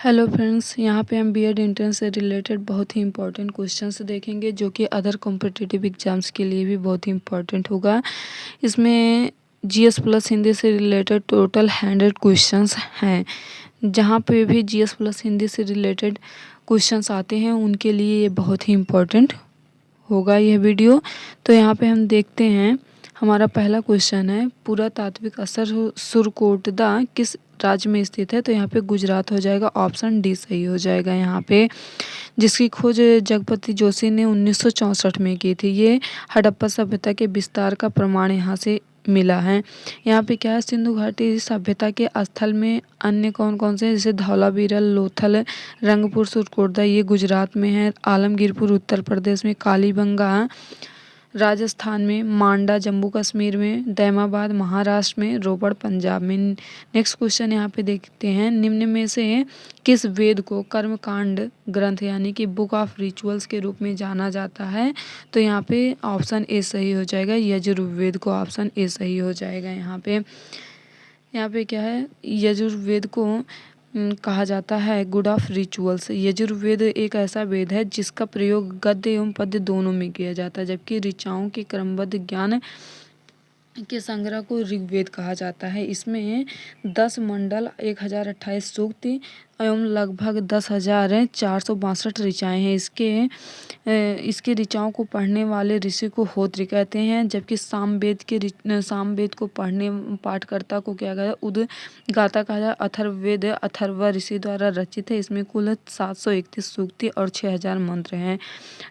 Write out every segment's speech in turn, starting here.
Hello friends, यहाँ पे हम बीएड एंट्रेंस से रिलेटेड बहुत ही इंपॉर्टेंट क्वेश्चंस देखेंगे जो कि अदर कॉम्पिटिटिव एग्जाम्स के लिए भी बहुत ही इंपॉर्टेंट होगा। इसमें जीएस प्लस हिंदी से रिलेटेड टोटल 100 क्वेश्चंस हैं। जहाँ पे भी जीएस प्लस हिंदी से रिलेटेड क्वेश्चंस आते हैं उनके लिए ये बहुत ही इंपॉर्टेंट होगा यह वीडियो। तो यहाँ पे हम देखते हैं, हमारा पहला क्वेश्चन है, पुरातात्विक असर सुरकोटदा किस राज्य में स्थित है? तो यहाँ पे गुजरात हो जाएगा, ऑप्शन डी सही हो जाएगा यहाँ पे। जिसकी खोज जगपति जोशी ने 1964 में की थी। ये हड़प्पा सभ्यता के विस्तार का प्रमाण यहाँ से मिला है। यहाँ पे क्या है, सिंधु घाटी सभ्यता के स्थल में अन्य कौन कौन से, जैसे धौलावीरल, लोथल, रंगपुर, सुरकोटदा, ये गुजरात में है। आलमगीरपुर उत्तर प्रदेश में, कालीबंगा राजस्थान में, मांडा जम्मू कश्मीर में, दैमाबाद महाराष्ट्र में, रोपड़ पंजाब में। नेक्स्ट क्वेश्चन यहाँ पे देखते हैं, निम्न में से किस वेद को कर्मकांड ग्रंथ यानी कि बुक ऑफ रिचुअल्स के रूप में जाना जाता है? तो यहाँ पे ऑप्शन ए सही हो जाएगा, यजुर्वेद को ऑप्शन ए सही हो जाएगा। यहाँ पे क्या है, यजुर्वेद को कहा जाता है गुड ऑफ रिचुअल्स। यजुर्वेद एक ऐसा वेद है जिसका प्रयोग गद्य एवं पद्य दोनों में किया जाता है, जबकि ऋचाओं के क्रमबद्ध ज्ञान के संग्रह को ऋग्वेद कहा जाता है। इसमें 10 मंडल, 1028 सूक्त एवं लगभग 10,462 ऋचाएँ हैं। इसके ऋचाओं को पढ़ने वाले ऋषि को होत्री कहते हैं, जबकि सामवेद को पाठकर्ता को क्या कहता है, उद्गाता कहा जाता है। अथर्ववेद अथर्व ऋषि द्वारा रचित है। इसमें कुल 731 सूक्ति और 6000 मंत्र हैं।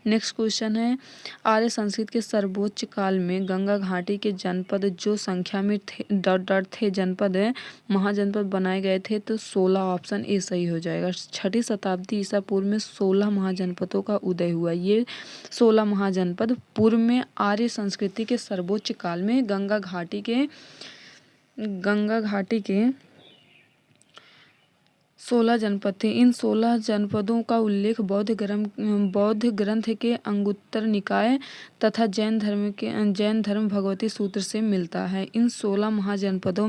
नेक्स्ट क्वेश्चन है, आर्य संस्कृत के सर्वोच्च काल में गंगा घाटी के जनपद जो संख्या में थे जनपद महाजनपद बनाए गए थे? तो 16 ऑप्शन ए सही हो जाएगा। 6ठी शताब्दी ईसा पूर्व में 16 महाजनपदों का उदय हुआ। ये 16 महाजनपद पूर्व में आर्य संस्कृति के सर्वोच्च काल में गंगा घाटी के 16 जनपद थे। इन 16 जनपदों का उल्लेख बौद्ध ग्रंथ के अंगुत्तर निकाय तथा जैन धर्म भगवती सूत्र से मिलता है। इन 16 महाजनपदों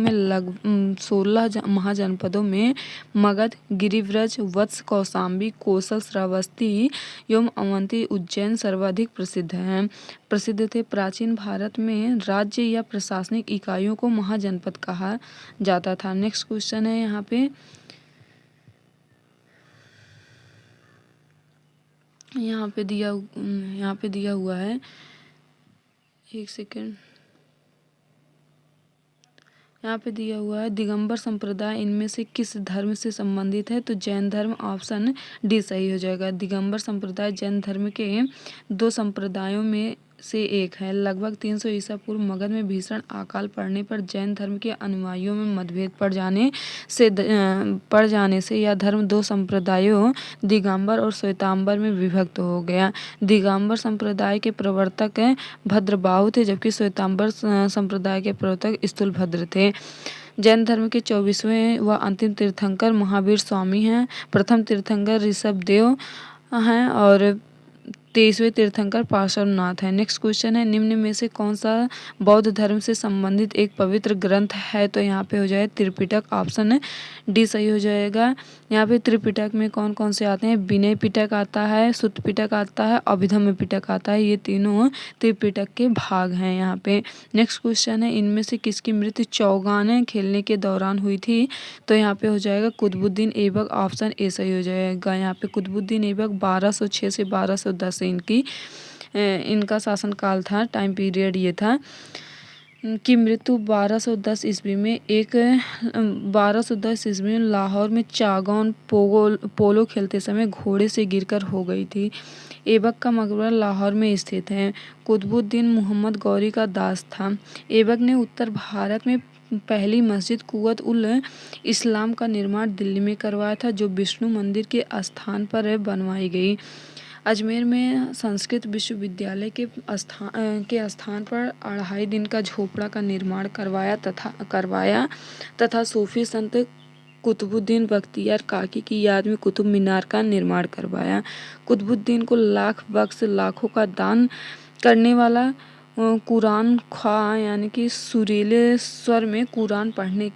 में मगध, गिरिव्रज, वत्स, कौशाम्बी, कोसल, श्रावस्ती एवं अवंती, उज्जैन सर्वाधिक प्रसिद्ध थे। प्राचीन भारत में राज्य या प्रशासनिक इकाइयों को महाजनपद कहा जाता था। नेक्स्ट क्वेश्चन है, यहाँ पे दिया हुआ है, एक सेकेंड। यहाँ पे दिया हुआ है, दिगंबर संप्रदाय इनमें से किस धर्म से संबंधित है? तो जैन धर्म, ऑप्शन डी सही हो जाएगा। दिगंबर संप्रदाय जैन धर्म के 2 संप्रदायों में से एक है। लगभग 300 ईसा पूर्व मगध में भीषण अकाल पड़ने पर जैन धर्म के अनुयायियों में मतभेद पड़ जाने से यह धर्म 2 संप्रदायों दिगंबर और श्वेतांबर में विभक्त हो गया। दिगंबर संप्रदाय के प्रवर्तक भद्रबाहु थे, जबकि श्वेतांबर संप्रदाय के प्रवर्तक स्थूलभद्र थे। जैन धर्म के 24वें व अंतिम तीर्थंकर महावीर स्वामी हैं। प्रथम तीर्थंकर ऋषभदेव हैं और 23वें तीर्थंकर पार्श्वनाथ है। नेक्स्ट क्वेश्चन है, निम्न में से कौन सा बौद्ध धर्म से संबंधित एक पवित्र ग्रंथ है? तो यहाँ पे हो जाए त्रिपिटक, ऑप्शन डी सही हो जाएगा। यहाँ पे त्रिपिटक में कौन कौन से आते हैं? विनय पिटक आता है, सुत्त पिटक आता है, अभिधम्म पिटक आता है। ये तीनों त्रिपिटक के भाग हैं यहाँ पे। नेक्स्ट क्वेश्चन है, इनमें से किसकी मृत्यु चौगान खेलने के दौरान हुई थी? तो यहाँ पे हो जाएगा कुतुबुद्दीन ऐबक, ऑप्शन ए सही हो जाएगा। यहाँ पे कुतुबुद्दीन ऐबक 1206 से 1210 इनका शासनकाल था, टाइम पीरियड ये था। की मृत्यु 1210 ईस्वी में लाहौर में चागौन पोलो खेलते समय घोड़े से गिरकर हो गई थी। ऐबक का मकबरा लाहौर में स्थित है। कुतुबुद्दीन मोहम्मद गौरी का दास था। ऐबक ने उत्तर भारत में पहली मस्जिद कुव्वत उल इस्लाम का निर्माण दिल्ली में करवाया था, जो विष्णु मंदिर के स्थान पर बनवाई गई। अजमेर में संस्कृत विश्वविद्यालय के स्थान पर 2.5 दिन का झोपड़ा का निर्माण करवाया तथा सूफी संत कुतुबुद्दीन बख्तियार काकी की याद में कुतुब मीनार का निर्माण करवाया। कुतुबुद्दीन को लाख बख्श लाखों का दान करने वाला कुरान ख्वां यानी कि सुरीले स्वर में कुरान पढ़ने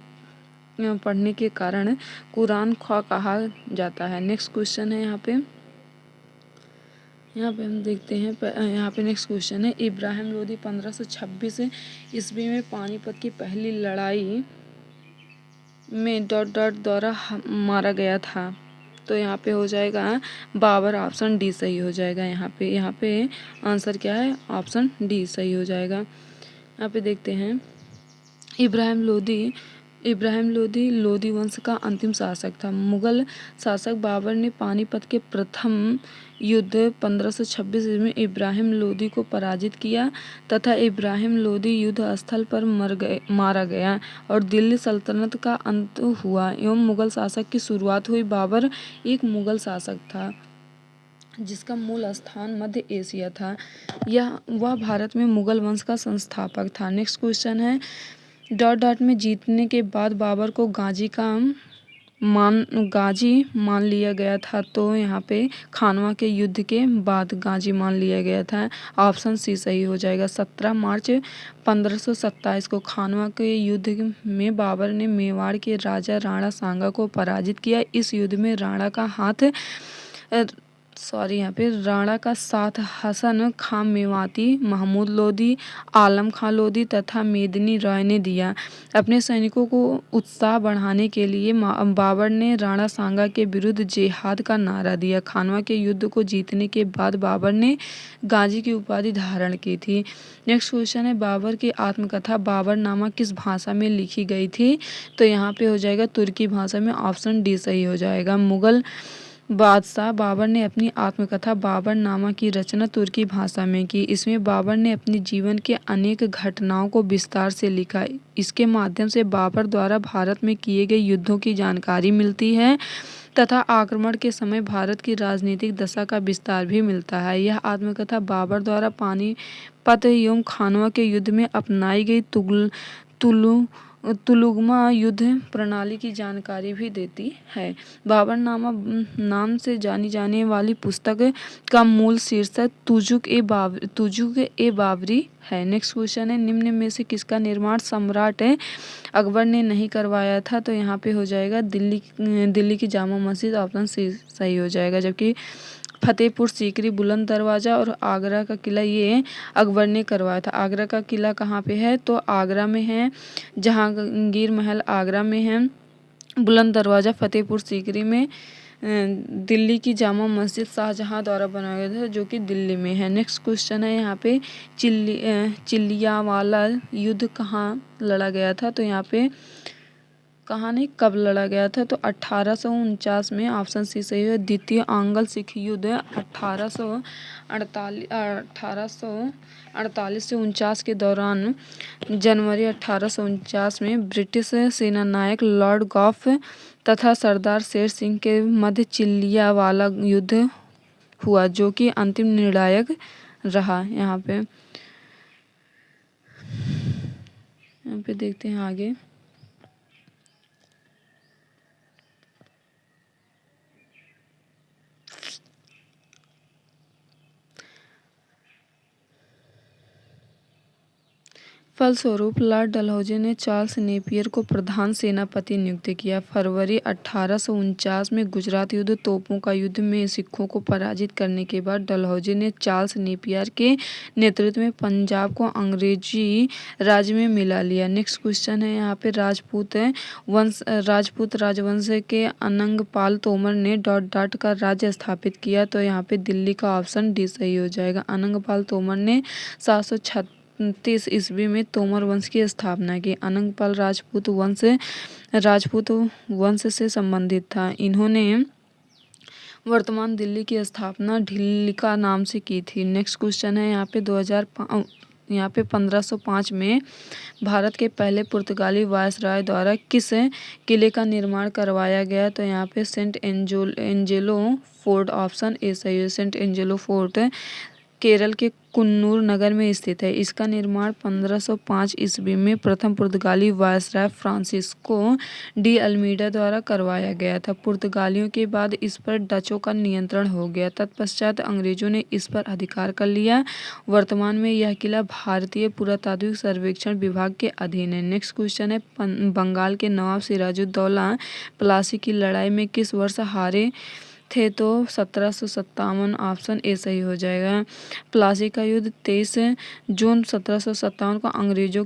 पढ़ने के कारण कुरान ख्वाह कहा जाता है। नेक्स्ट क्वेश्चन है यहाँ पे हम देखते हैं। यहाँ पे नेक्स्ट क्वेश्चन है, इब्राहिम लोदी 1526 ईस्वी में पानीपत की पहली लड़ाई में द्वारा मारा गया था। तो यहाँ पे हो जाएगा बाबर, ऑप्शन डी सही हो जाएगा। यहाँ पे आंसर क्या है, ऑप्शन डी सही हो जाएगा। यहाँ पे देखते हैं, इब्राहिम लोदी लोदी वंश का अंतिम शासक था। मुगल शासक बाबर ने पानीपत के प्रथम युद्ध 1526 में इब्राहिम लोदी को पराजित किया तथा इब्राहिम लोदी युद्ध स्थल पर मारा गया और दिल्ली सल्तनत का अंत हुआ एवं मुगल शासक की शुरुआत हुई। बाबर एक मुगल शासक था जिसका मूल स्थान मध्य एशिया था। वह भारत में मुगल वंश का संस्थापक था। नेक्स्ट क्वेश्चन है, में जीतने के बाद बाबर को गाजी मान लिया गया था। तो यहाँ पे खानवा के युद्ध के बाद गाजी मान लिया गया था। ऑप्शन सी सही हो जाएगा। 17 मार्च 1527 को खानवा के युद्ध में बाबर ने मेवाड़ के राजा राणा सांगा को पराजित किया। इस युद्ध में राणा का साथ हसन खां मेवाती, महमूद लोदी, आलम खां लोदी तथा मेदिनी राय ने दिया। अपने सैनिकों को उत्साह बढ़ाने के लिए बाबर ने राणा सांगा के विरुद्ध जिहाद का नारा दिया। खानवा के युद्ध को जीतने के बाद बाबर ने गाजी की उपाधि धारण की थी। नेक्स्ट क्वेश्चन है, बाबर की आत्मकथा बाबरनामा किस भाषा में लिखी गई थी? तो यहाँ पे हो जाएगा तुर्की भाषा में। ऑप्शन डी सही हो जाएगा। मुगल बादशाह बाबर ने अपनी आत्मकथा बाबरनामा की रचना तुर्की भाषा में की। इसमें बाबर ने अपने जीवन के अनेक घटनाओं को विस्तार से लिखा। इसके माध्यम से बाबर द्वारा भारत में किए गए युद्धों की जानकारी मिलती है तथा आक्रमण के समय भारत की राजनीतिक दशा का विस्तार भी मिलता है। यह आत्मकथा बाबर द्वारा पानीपत एवं खानवा के युद्ध में अपनाई गई तुलुगमा युद्ध प्रणाली की जानकारी भी देती है। बाबरनामा नाम से जानी जाने वाली पुस्तक का मूल शीर्षक तुजुक ए बाबरी है। नेक्स्ट क्वेश्चन है, निम्न में से किसका निर्माण सम्राट अकबर ने नहीं करवाया था? तो यहाँ पे हो जाएगा दिल्ली की जामा मस्जिद। ऑप्शन सी सही हो जाएगा। जबकि फतेहपुर सीकरी, बुलंद दरवाज़ा और आगरा का किला ये अकबर ने करवाया था। आगरा का किला कहाँ पे है? तो आगरा में है। जहांगीर महल आगरा में है। बुलंद दरवाज़ा फतेहपुर सीकरी में। दिल्ली की जामा मस्जिद शाहजहां द्वारा बनाया गया था जो कि दिल्ली में है। नेक्स्ट क्वेश्चन है यहाँ पे, चिलियावाला युद्ध कहाँ लड़ा गया था? तो यहाँ पे कहाँ नहीं, कब लड़ा गया था? तो 1849 में। ऑप्शन सी सही है। द्वितीय आंग्ल सिख युद्ध 1848 से 49 के दौरान जनवरी 1849 में ब्रिटिश सेनानायक लॉर्ड गॉफ तथा सरदार शेर सिंह के मध्य चिलियावाला युद्ध हुआ जो कि अंतिम निर्णायक रहा। यहाँ पे देखते हैं आगे। फलस्वरूप लॉर्ड डलहौजी ने चार्ल्स नेपियर को प्रधान सेनापति नियुक्त किया। फरवरी 1849 में गुजरात युद्ध तोपों का युद्ध में सिखों को पराजित करने के बाद डलहौजी ने चार्ल्स नेपियर के नेतृत्व में पंजाब को अंग्रेजी राज्य में मिला लिया। नेक्स्ट क्वेश्चन है यहाँ पे, राजपूत राजवंश के अनंगपाल तोमर ने का राज्य स्थापित किया। तो यहाँ पे दिल्ली का ऑप्शन डी सही हो जाएगा। अनंगपाल तोमर ने 736 ईस्वी में तोमर वंश की स्थापना की। अनंगपाल राजपूत वंश से संबंधित था। इन्होंने वर्तमान दिल्ली की स्थापना ढिल्लिका नाम से की थी। नेक्स्ट क्वेश्चन है यहाँ पे 1505 में भारत के पहले पुर्तगाली वायसराय द्वारा किस किले का निर्माण करवाया गया? तो यहाँ पे Saint Angelo Fort. Option a सही है। सेंट एंजेलो फोर्ट केरल के कुन्नूर नगर में स्थित है। इसका निर्माण 1505 ईस्वी में प्रथम पुर्तगाली वायसराय फ्रांसिस्को डी अल्मीडा द्वारा करवाया गया था। पुर्तगालियों के बाद इस पर डचों का नियंत्रण हो गया। तत्पश्चात अंग्रेजों ने इस पर अधिकार कर लिया। वर्तमान में यह किला भारतीय पुरातात्विक सर्वेक्षण विभाग के अधीन है। नेक्स्ट क्वेश्चन है, बंगाल के नवाब सिराजुद्दौला प्लासी की लड़ाई में किस वर्ष हारे थे? तो 1757, ऑप्शन ए सही हो जाएगा। प्लासी का युद्ध 23 जून 1757 को अंग्रेजों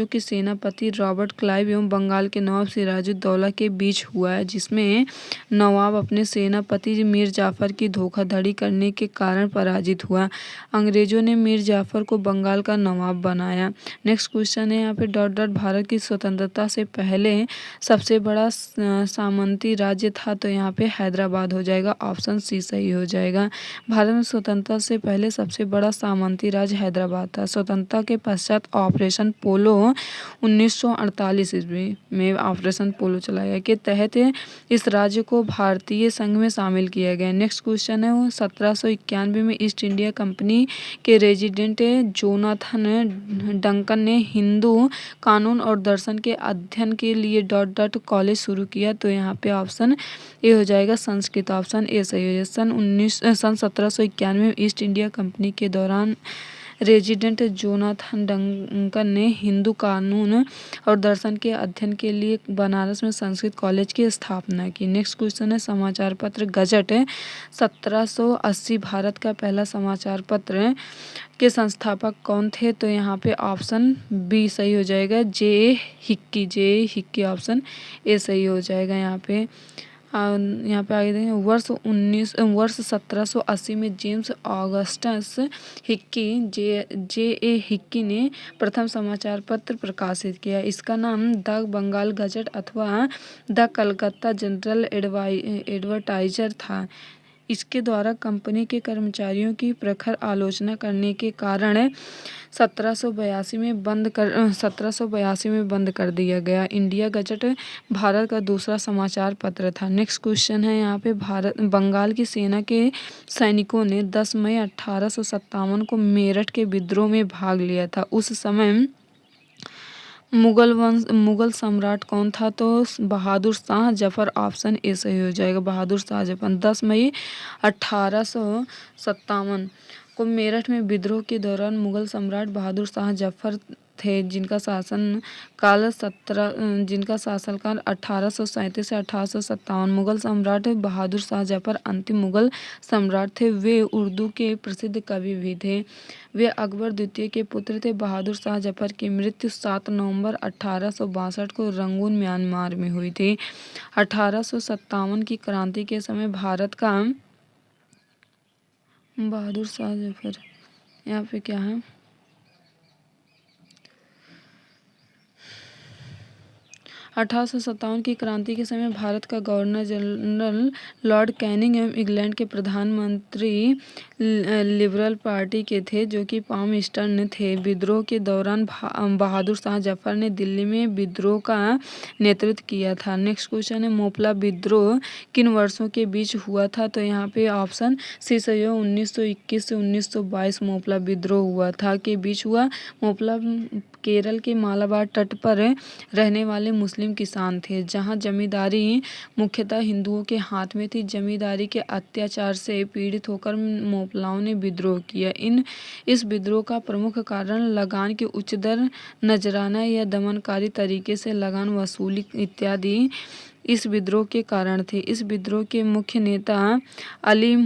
के सेनापति रॉबर्ट क्लाइव एवं बंगाल के नवाब सिराजुद्दौला के बीच हुआ है, जिसमें नवाब अपने सेनापति मीर जाफर की धोखाधड़ी करने के कारण पराजित हुआ। अंग्रेजों ने मीर जाफर को बंगाल का नवाब बनाया। नेक्स्ट क्वेश्चन है यहाँ पे डॉट डॉट भारत की स्वतंत्रता से पहले सबसे बड़ा सामंती राज्य था? तो यहाँ पे हैदराबाद हो जाएगा, ऑप्शन सी सही हो जाएगा। भारत में स्वतंत्रता से पहले सबसे बड़ा सामंती राज्य हैदराबाद था। स्वतंत्रता के पश्चात ऑपरेशन पोलो 1948 ईस्वी में ऑपरेशन पोलो चलाया के तहत इस राज्य को भारतीय संघ में शामिल किया गया। नेक्स्ट क्वेश्चन है, वो 1791 में ईस्ट इंडिया कंपनी के रेजिडेंट जोनाथन डंकन ने हिंदू कानून और दर्शन के अध्ययन के लिए डॉट डॉट कॉलेज शुरू किया। तो यहाँ पे ऑप्शन ए हो जाएगा, संस्कृत, ऑप्शन ए सही हो जाएगा। सन 1791 में ईस्ट इंडिया कंपनी के दौरान रेजिडेंट जोनाथन डंकन ने हिंदू कानून और दर्शन के अध्ययन के लिए बनारस में संस्कृत कॉलेज की स्थापना की। नेक्स्ट क्वेश्चन है, समाचार पत्र गजट 1780 भारत का पहला समाचार पत्र के संस्थापक कौन थे? तो यहाँ पे ऑप्शन बी सही हो जाएगा, जे हिक्की, ऑप्शन ए सही हो जाएगा। यहाँ पे आगे देखें, वर्ष 1780 में जेम्स ऑगस्टस हिक्की जे हिक्की ने प्रथम समाचार पत्र प्रकाशित किया। इसका नाम द बंगाल गजट अथवा द कलकत्ता जनरल एडवर्टाइजर था। इसके द्वारा कंपनी के कर्मचारियों की प्रखर आलोचना करने के कारण 1782 में बंद कर दिया गया। इंडिया गजट भारत का दूसरा समाचार पत्र था। नेक्स्ट क्वेश्चन है यहाँ पे, बंगाल की सेना के सैनिकों ने 10 मई 1857 को मेरठ के विद्रोह में भाग लिया था। उस समय मुगल सम्राट कौन था? तो बहादुर शाह जफर, ऑप्शन ए सही हो जाएगा, बहादुर शाह जफर। 10 मई 1857 को मेरठ में विद्रोह के दौरान मुगल सम्राट बहादुर शाह जफर थे, जिनका शासनकाल 1837 से 1857। मुगल सम्राट बहादुर शाह जफर अंतिम मुगल सम्राट थे। वे उर्दू के प्रसिद्ध कवि भी थे। वे अकबर द्वितीय के पुत्र थे। बहादुर शाह जफर की मृत्यु 7 नवंबर 1862 को रंगून, म्यांमार में हुई थी। 1857 की क्रांति के समय भारत का बहादुर शाह जफर, यहाँ पे क्या है, 1857 की क्रांति के समय भारत का गवर्नर जनरल लॉर्ड कैनिंग एवं इंग्लैंड के प्रधानमंत्री लिबरल पार्टी के थे, जो कि पाम ईस्टर्न थे। विद्रोह के दौरान बहादुर शाह जफर ने दिल्ली में विद्रोह का नेतृत्व किया था। नेक्स्ट क्वेश्चन है, मोपला विद्रोह किन वर्षों के बीच हुआ था? तो यहाँ पे ऑप्शन सी सही हो, 1921 से 1922 मोपला विद्रोह हुआ था के बीच हुआ। मोपला केरल के मालाबार तट पर रहने वाले मुस्लिम किसान थे, जहां जमींदारी मुख्यतः हिंदुओं के हाथ में थी। जमींदारी के अत्याचार से पीड़ित होकर मोपलाओं ने विद्रोह किया। इस विद्रोह का प्रमुख कारण लगान की उच्च दर, नजराना या दमनकारी तरीके से लगान वसूली इत्यादि इस विद्रोह के कारण थे। इस विद्रोह के मुख्य नेता अली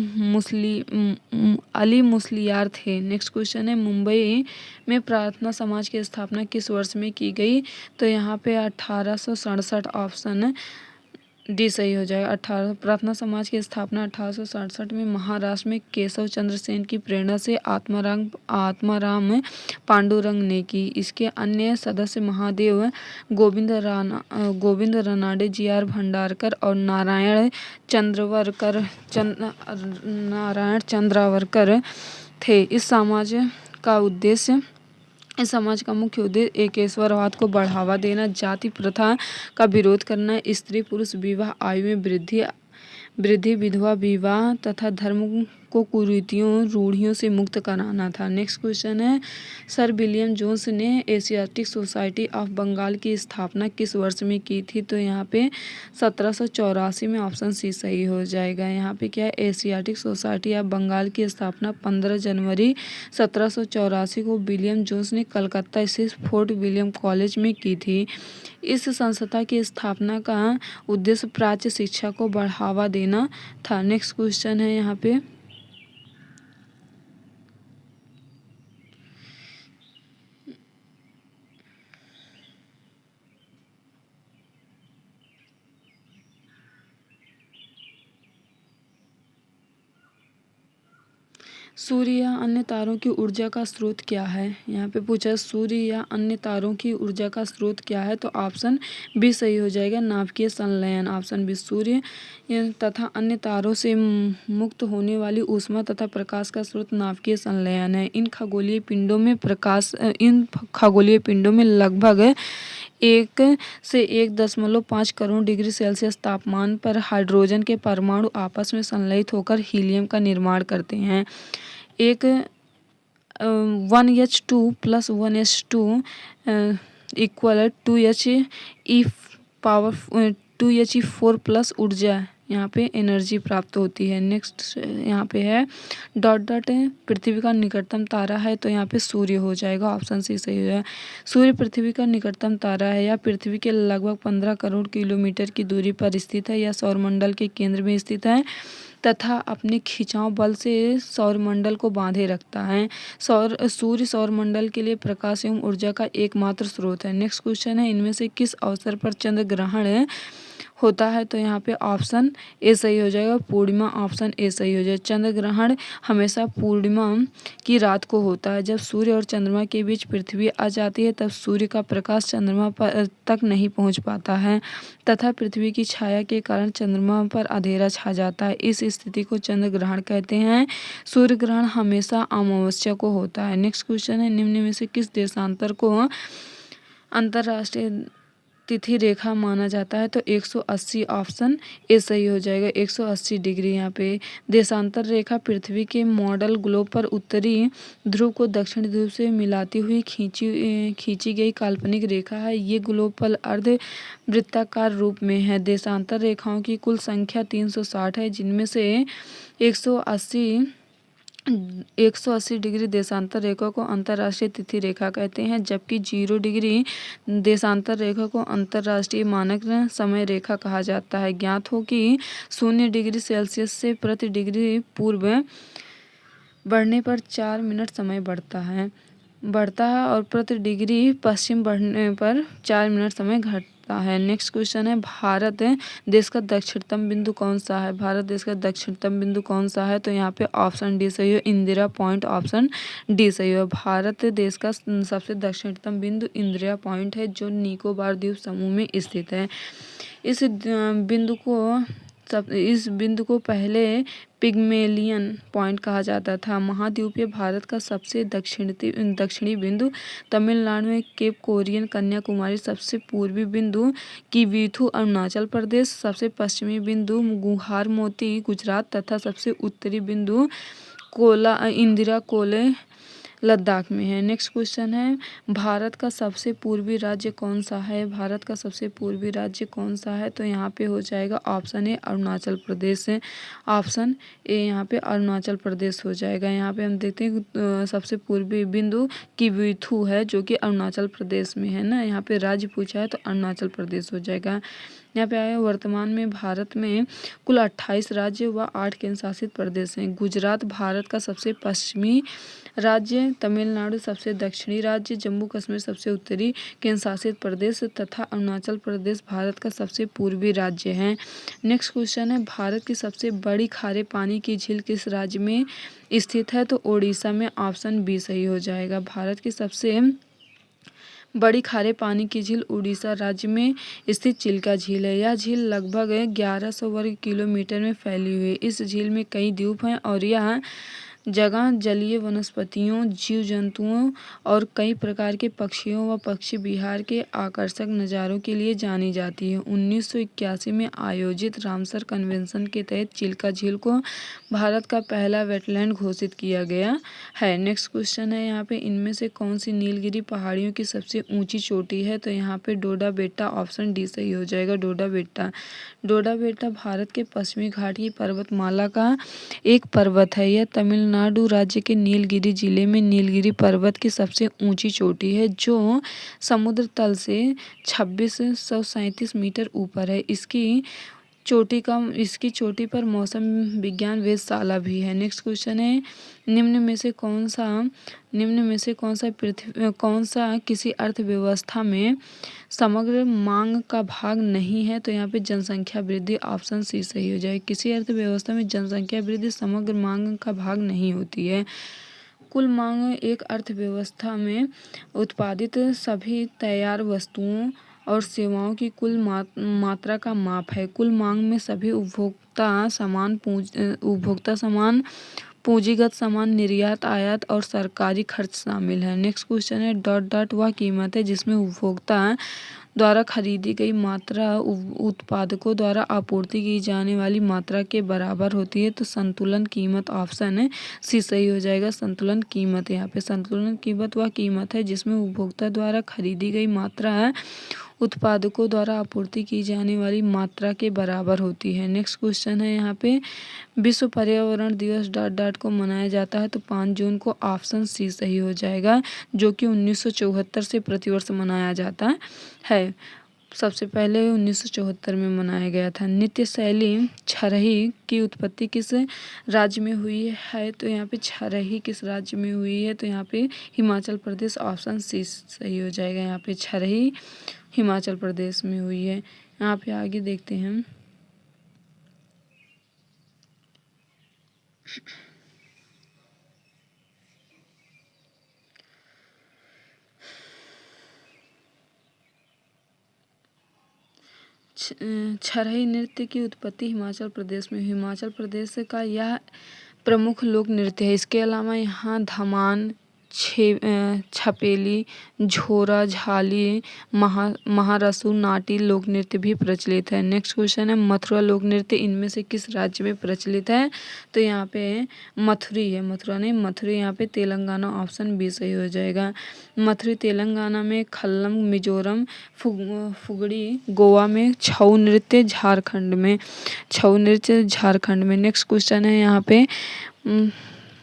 मुस्लियार थे। नेक्स्ट क्वेश्चन है, मुंबई में प्रार्थना समाज की स्थापना किस वर्ष में की गई? तो यहाँ पे 1867, ऑप्शन डी सही हो जाएगा। प्रार्थना समाज की स्थापना 1867 में महाराष्ट्र में केशव चंद्र सेन की प्रेरणा से आत्माराम पांडुरंग ने की। इसके अन्य सदस्य महादेव गोविंद रानाडे, जी.आर. भंडारकर और नारायण चंद्रावरकर थे। इस समाज का मुख्य उद्देश्य एकेश्वरवाद को बढ़ावा देना, जाति प्रथा का विरोध करना, स्त्री पुरुष विवाह, आयु में वृद्धि, विधवा विवाह तथा धर्म को कुरीतियों रूढ़ियों से मुक्त कराना था। नेक्स्ट क्वेश्चन है, सर विलियम जोन्स ने एशियाटिक सोसाइटी ऑफ बंगाल की स्थापना किस वर्ष में की थी? तो यहाँ पे 1784 में, ऑप्शन सी सही हो जाएगा। यहाँ पे क्या है, एशियाटिक सोसाइटी ऑफ बंगाल की स्थापना 15 जनवरी 1784 को विलियम जोन्स ने कलकत्ता स्थित फोर्ट विलियम कॉलेज में की थी। इस संस्था की स्थापना का उद्देश्य प्राच्य शिक्षा को बढ़ावा देना था। नेक्स्ट क्वेश्चन है यहाँ पे, सूर्य या अन्य तारों की ऊर्जा का स्रोत क्या है? यहाँ पे पूछा सूर्य या अन्य तारों की ऊर्जा का स्रोत क्या है? तो ऑप्शन बी सही हो जाएगा, नाभिकीय संलयन। ऑप्शन बी, सूर्य तथा अन्य तारों से मुक्त होने वाली ऊष्मा तथा प्रकाश का स्रोत नाभिकीय संलयन है। इन खगोलीय पिंडों में लगभग 1 से 1.5 करोड़ डिग्री सेल्सियस तापमान पर हाइड्रोजन के परमाणु आपस में संलयित होकर हीलियम का निर्माण करते हैं। एक 1H2 + 1H2 equal 2He4 plus ऊर्जा यहाँ पे एनर्जी प्राप्त होती है। नेक्स्ट यहाँ पे है डॉट पृथ्वी का निकटतम तारा है? तो यहाँ पे सूर्य हो जाएगा, ऑप्शन सी सही है। सूर्य पृथ्वी का निकटतम तारा है। यह पृथ्वी के लगभग 15 करोड़ किलोमीटर की दूरी पर स्थित है। यह सौरमंडल के केंद्र में स्थित है तथा अपने खिंचाव बल से सौरमंडल को बांधे रखता है। सूर्य सौरमंडल के लिए प्रकाश एवं ऊर्जा का एकमात्र स्रोत है। नेक्स्ट क्वेश्चन है, इनमें से किस अवसर पर चंद्र ग्रहण होता है? तो यहाँ पे ऑप्शन ए सही हो जाएगा, पूर्णिमा। ऑप्शन ए सही हो जाएगा। चंद्र ग्रहण हमेशा पूर्णिमा की रात को होता है। जब सूर्य और चंद्रमा के बीच पृथ्वी आ जाती है तब सूर्य का प्रकाश चंद्रमा तक नहीं पहुँच पाता है तथा पृथ्वी की छाया के कारण चंद्रमा पर अंधेरा छा जाता है। इस स्थिति को चंद्र ग्रहण कहते हैं। सूर्य ग्रहण हमेशा अमावस्या को होता है। नेक्स्ट क्वेश्चन है, निम्न में से किस देशांतर को अंतरराष्ट्रीय तिथि रेखा माना जाता है? तो 180। ऑप्शन ए सही हो जाएगा, 180 डिग्री। यहाँ पे देशांतर रेखा पृथ्वी के मॉडल ग्लोब पर उत्तरी ध्रुव को दक्षिण ध्रुव से मिलाती हुई खींची गई काल्पनिक रेखा है। ये ग्लोब पर अर्ध वृत्ताकार रूप में है। देशांतर रेखाओं की कुल संख्या 360 है, जिनमें से 180 डिग्री देशांतर रेखा को अंतर्राष्ट्रीय तिथि रेखा कहते हैं, जबकि 0 डिग्री देशांतर रेखा को अंतर्राष्ट्रीय मानक समय रेखा कहा जाता है। ज्ञात हो कि 0 डिग्री सेल्सियस से प्रति डिग्री पूर्व बढ़ने पर 4 मिनट समय बढ़ता है और प्रति डिग्री पश्चिम बढ़ने पर 4 मिनट समय घटता है। नेक्स्ट क्वेश्चन है, भारत देश का दक्षिणतम बिंदु कौन सा है? भारत देश का दक्षिणतम बिंदु कौन सा है? तो यहाँ पे ऑप्शन डी सही हो, इंदिरा पॉइंट। ऑप्शन डी सही हो। भारत देश का सबसे दक्षिणतम बिंदु इंदिरा पॉइंट है, जो निकोबार द्वीप समूह में स्थित है। इस बिंदु को पहले पिग्मेलियन पॉइंट कहा जाता था। महाद्वीपीय भारत का सबसे दक्षिणी बिंदु तमिलनाडु में केप कोरियन कन्याकुमारी, सबसे पूर्वी बिंदु किवीथु अरुणाचल प्रदेश, सबसे पश्चिमी बिंदु गुहार मोती गुजरात तथा सबसे उत्तरी बिंदु इंदिरा कोले लद्दाख में है। नेक्स्ट क्वेश्चन है, भारत का सबसे पूर्वी राज्य कौन सा है? भारत का सबसे पूर्वी राज्य कौन सा है? तो यहाँ पे हो जाएगा ऑप्शन ए अरुणाचल प्रदेश है। ऑप्शन ए यहाँ पे अरुणाचल प्रदेश हो जाएगा। यहाँ पे हम देखते हैं सबसे पूर्वी बिंदु किवीथु है, जो कि अरुणाचल प्रदेश में है ना। यहाँ पे राज्य पूछा है तो अरुणाचल प्रदेश हो जाएगा। यहाँ पे आया, वर्तमान में भारत में कुल 28 राज्य व 8 केंद्र शासित प्रदेश हैं। गुजरात भारत का सबसे पश्चिमी राज्य, तमिलनाडु सबसे दक्षिणी राज्य, जम्मू कश्मीर सबसे उत्तरी केंद्र शासित प्रदेश तथा अरुणाचल प्रदेश भारत का सबसे पूर्वी राज्य है। नेक्स्ट क्वेश्चन है, भारत की सबसे बड़ी खारे पानी की झील किस राज्य में स्थित है? तो ओडिशा में। ऑप्शन बी सही हो जाएगा। भारत की सबसे बड़ी खारे पानी की झील उड़ीसा राज्य में स्थित चिल्का झील है। यह झील लगभग 1100 वर्ग किलोमीटर में फैली हुई है। इस झील में कई द्वीप हैं और यह जगह जलीय वनस्पतियों, जीव जंतुओं और कई प्रकार के पक्षियों व पक्षी विहार के आकर्षक नज़ारों के लिए जानी जाती है। 1981 में आयोजित रामसर कन्वेंशन के तहत चिल्का झील को भारत का पहला वेटलैंड घोषित किया गया है। नेक्स्ट क्वेश्चन है यहाँ पे, इनमें से कौन सी नीलगिरी पहाड़ियों की सबसे ऊंची चोटी है? तो यहाँ पे डोडा बेट्टा, ऑप्शन डी सही हो जाएगा, डोडा बेट्टा। डोडा बेट्टा भारत के पश्चिमी घाट की पर्वतमाला का एक पर्वत है। यह तमिलनाडु राज्य के नीलगिरी जिले में नीलगिरी पर्वत की सबसे ऊंची चोटी है, जो समुद्र तल से 2637 मीटर ऊपर है। इसकी चोटी पर मौसम विज्ञान वेधशाला भी है। नेक्स्ट क्वेश्चन है, निम्न में से कौन सा किसी अर्थव्यवस्था में समग्र मांग का भाग नहीं है? तो यहाँ पे जनसंख्या वृद्धि, ऑप्शन सी सही हो जाए। किसी अर्थव्यवस्था में जनसंख्या वृद्धि समग्र मांग का भाग नहीं होती है। कुल मांग एक अर्थव्यवस्था में उत्पादित सभी तैयार वस्तुओं और सेवाओं की कुल मात्रा का माप है। कुल मांग में सभी उपभोक्ता सामान, पूंजीगत सामान, निर्यात, आयात और सरकारी खर्च शामिल है। नेक्स्ट क्वेश्चन है, वह कीमत है जिसमें उपभोक्ता द्वारा खरीदी गई मात्रा उत्पादकों द्वारा आपूर्ति की जाने वाली मात्रा के बराबर होती है। तो संतुलन कीमत, ऑप्शन सी सही हो जाएगा, संतुलन कीमत। यहाँ पे संतुलन कीमत वह कीमत है जिसमें उपभोक्ता द्वारा खरीदी गई मात्रा उत्पादकों द्वारा आपूर्ति की जाने वाली मात्रा के बराबर होती है। नेक्स्ट क्वेश्चन है यहाँ पे, विश्व पर्यावरण दिवस को मनाया जाता है? तो 5 जून को, ऑप्शन सी सही हो जाएगा, जो कि 1974 से प्रतिवर्ष मनाया जाता है। सबसे पहले 1974 में मनाया गया था। नृत्य शैली छरही की उत्पत्ति किस राज्य में हुई है? तो यहाँ पे छरही किस राज्य में हुई है? तो यहाँ पे हिमाचल प्रदेश, ऑप्शन सी सही हो जाएगा। यहाँ पे छरही हिमाचल प्रदेश में हुई है। यहाँ पे आगे देखते हैं, छरही नृत्य की उत्पत्ति हिमाचल प्रदेश में। हिमाचल प्रदेश का यह प्रमुख लोक नृत्य है। इसके अलावा यहाँ धमान, छपेली, झोरा झाली, महारसू, नाटी लोक नृत्य भी प्रचलित है। नेक्स्ट क्वेश्चन है, मथुरा लोक नृत्य इनमें से किस राज्य में प्रचलित है? तो यहाँ पे मथुरी है, मथुरा नहीं, मथुरी यहाँ पे तेलंगाना, ऑप्शन बी सही हो जाएगा। मथुरी तेलंगाना में, खल्लम मिजोरम, फुगड़ी गोवा में, छऊ नृत्य झारखंड में। नेक्स्ट क्वेश्चन है यहाँ पे,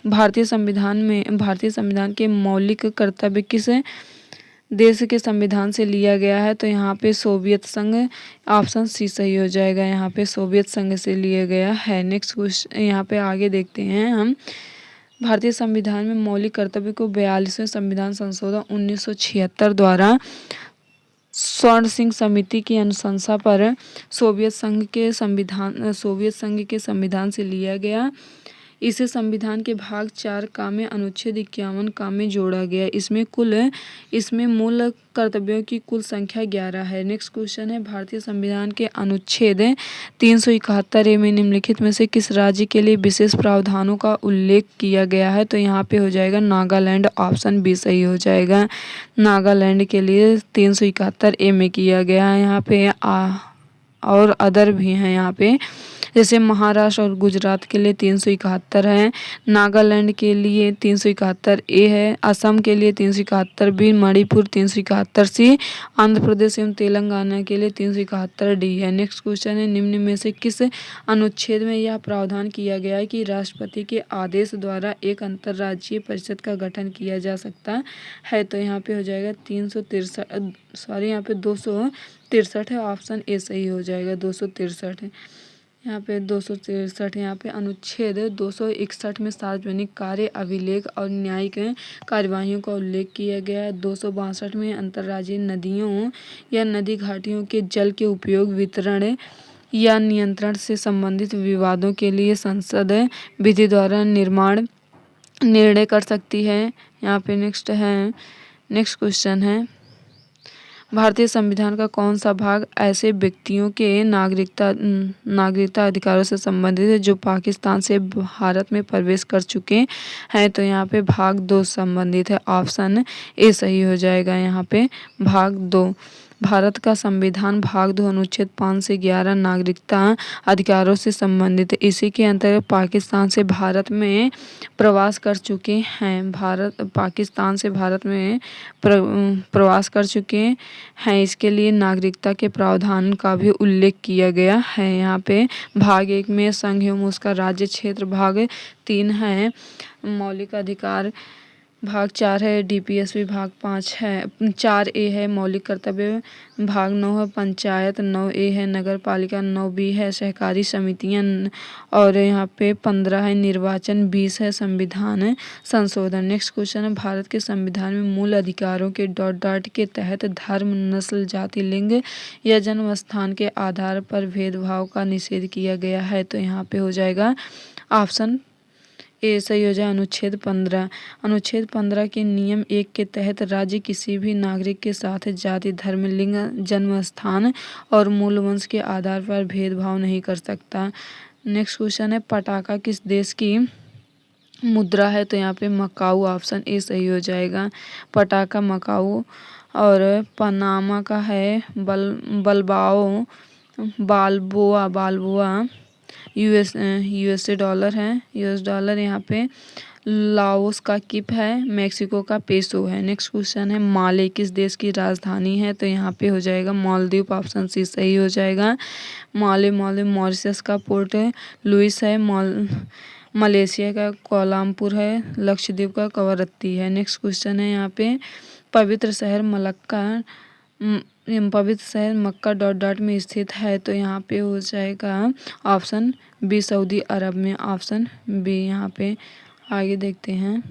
भारतीय संविधान के मौलिक कर्तव्य किस देश के संविधान से लिया गया है? तो यहाँ पे सोवियत संघ, ऑप्शन सी सही हो जाएगा। यहाँ पे सोवियत संघ से लिया गया है। नेक्स्ट क्वेश्चन यहाँ पे आगे देखते हैं हम, भारतीय संविधान में मौलिक कर्तव्य को 42वें संविधान संशोधन 1976 द्वारा स्वर्ण सिंह समिति की अनुशंसा पर सोवियत संघ के संविधान से लिया गया। इसे संविधान के भाग 4 का में अनुच्छेद 51 का में जोड़ा गया। इसमें मूल कर्तव्यों की कुल संख्या 11 है। नेक्स्ट क्वेश्चन है, भारतीय संविधान के अनुच्छेद 371 में निम्नलिखित में से किस राज्य के लिए विशेष प्रावधानों का उल्लेख किया गया है? तो यहाँ पे हो जाएगा नागालैंड, ऑप्शन बी सही हो जाएगा। नागालैंड के लिए 371 में किया गया है। यहाँ पे और अदर भी हैं यहाँ पे, जैसे महाराष्ट्र और गुजरात के लिए 371 है, नागालैंड के लिए 371 है, असम के लिए 371 बी, मणिपुर 371 सी, आंध्र प्रदेश एवं तेलंगाना के लिए 371 डी है। नेक्स्ट क्वेश्चन है, निम्न में से किस अनुच्छेद में यह प्रावधान किया गया है कि राष्ट्रपति के आदेश द्वारा एक अंतर्राज्यीय परिषद का गठन किया जा सकता है? तो यहाँ पे हो जाएगा 263 है, ऑप्शन ए सही हो जाएगा, 263 है। यहाँ पे 263, यहाँ पे अनुच्छेद 261 में सार्वजनिक कार्य, अभिलेख और न्यायिक कार्यवाहियों का उल्लेख किया गया है। 262 में अंतर्राज्यीय नदियों या नदी घाटियों के जल के उपयोग, वितरण या नियंत्रण से संबंधित विवादों के लिए संसद विधि द्वारा निर्णय कर सकती है। यहाँ पे नेक्स्ट क्वेश्चन है, भारतीय संविधान का कौन सा भाग ऐसे व्यक्तियों के नागरिकता अधिकारों से संबंधित है जो पाकिस्तान से भारत में प्रवेश कर चुके हैं? तो यहाँ पे भाग 2 संबंधित है। ऑप्शन ए सही हो जाएगा यहाँ पे, भाग 2। भारत का संविधान भाग 2 अनुच्छेद 5 से 11 नागरिकता अधिकारों से संबंधित है। इसी के अंतर्गत पाकिस्तान से भारत में प्रवास कर चुके हैं, पाकिस्तान से भारत में प्रवास कर चुके हैं, इसके लिए नागरिकता के प्रावधान का भी उल्लेख किया गया है। यहाँ पे भाग 1 में संघ एवं उसका राज्य क्षेत्र, भाग 3 है मौलिक अधिकार, भाग 4 है डीपीएसपी, भाग 5 है 4A है मौलिक कर्तव्य, भाग 9 है पंचायत, 9A है नगर पालिका, 9B है सहकारी समितियां और यहाँ पे 15 है निर्वाचन, 20 है संविधान संशोधन। नेक्स्ट क्वेश्चन है, भारत के संविधान में मूल अधिकारों के डॉट के तहत धर्म, नस्ल, जाति, लिंग या जन्म स्थान के आधार पर भेदभाव का निषेध किया गया है। तो यहाँ पे हो जाएगा ऑप्शन ए सही हो जाए, अनुच्छेद 15। अनुच्छेद 15 के नियम 1 के तहत राज्य किसी भी नागरिक के साथ जाति, धर्म, लिंग, जन्म स्थान और मूल वंश के आधार पर भेदभाव नहीं कर सकता। नेक्स्ट क्वेश्चन है, पटाखा किस देश की मुद्रा है? तो यहाँ पे मकाऊ, ऑप्शन ए सही हो जाएगा, पटाखा मकाऊ। और पनामा का है बलबाओ, बालबोआ यूएसए डॉलर है, यूएस डॉलर। यहाँ पे लाओस का किप है, मेक्सिको का पेसो है। नेक्स्ट क्वेश्चन है, माले किस देश की राजधानी है? तो यहाँ पे हो जाएगा मालदीव, ऑप्शन सी सही हो जाएगा, माले मॉरिशस का पोर्ट लुइस है, मलेशिया का कोलालमपुर है, लक्षद्वीप का कवरत्ती है। नेक्स्ट क्वेश्चन है, यहाँ पे पवित्र शहर मक्का डॉट में स्थित है। तो यहाँ पे हो जाएगा ऑप्शन बी सऊदी अरब में, ऑप्शन बी। यहाँ पे आगे देखते हैं,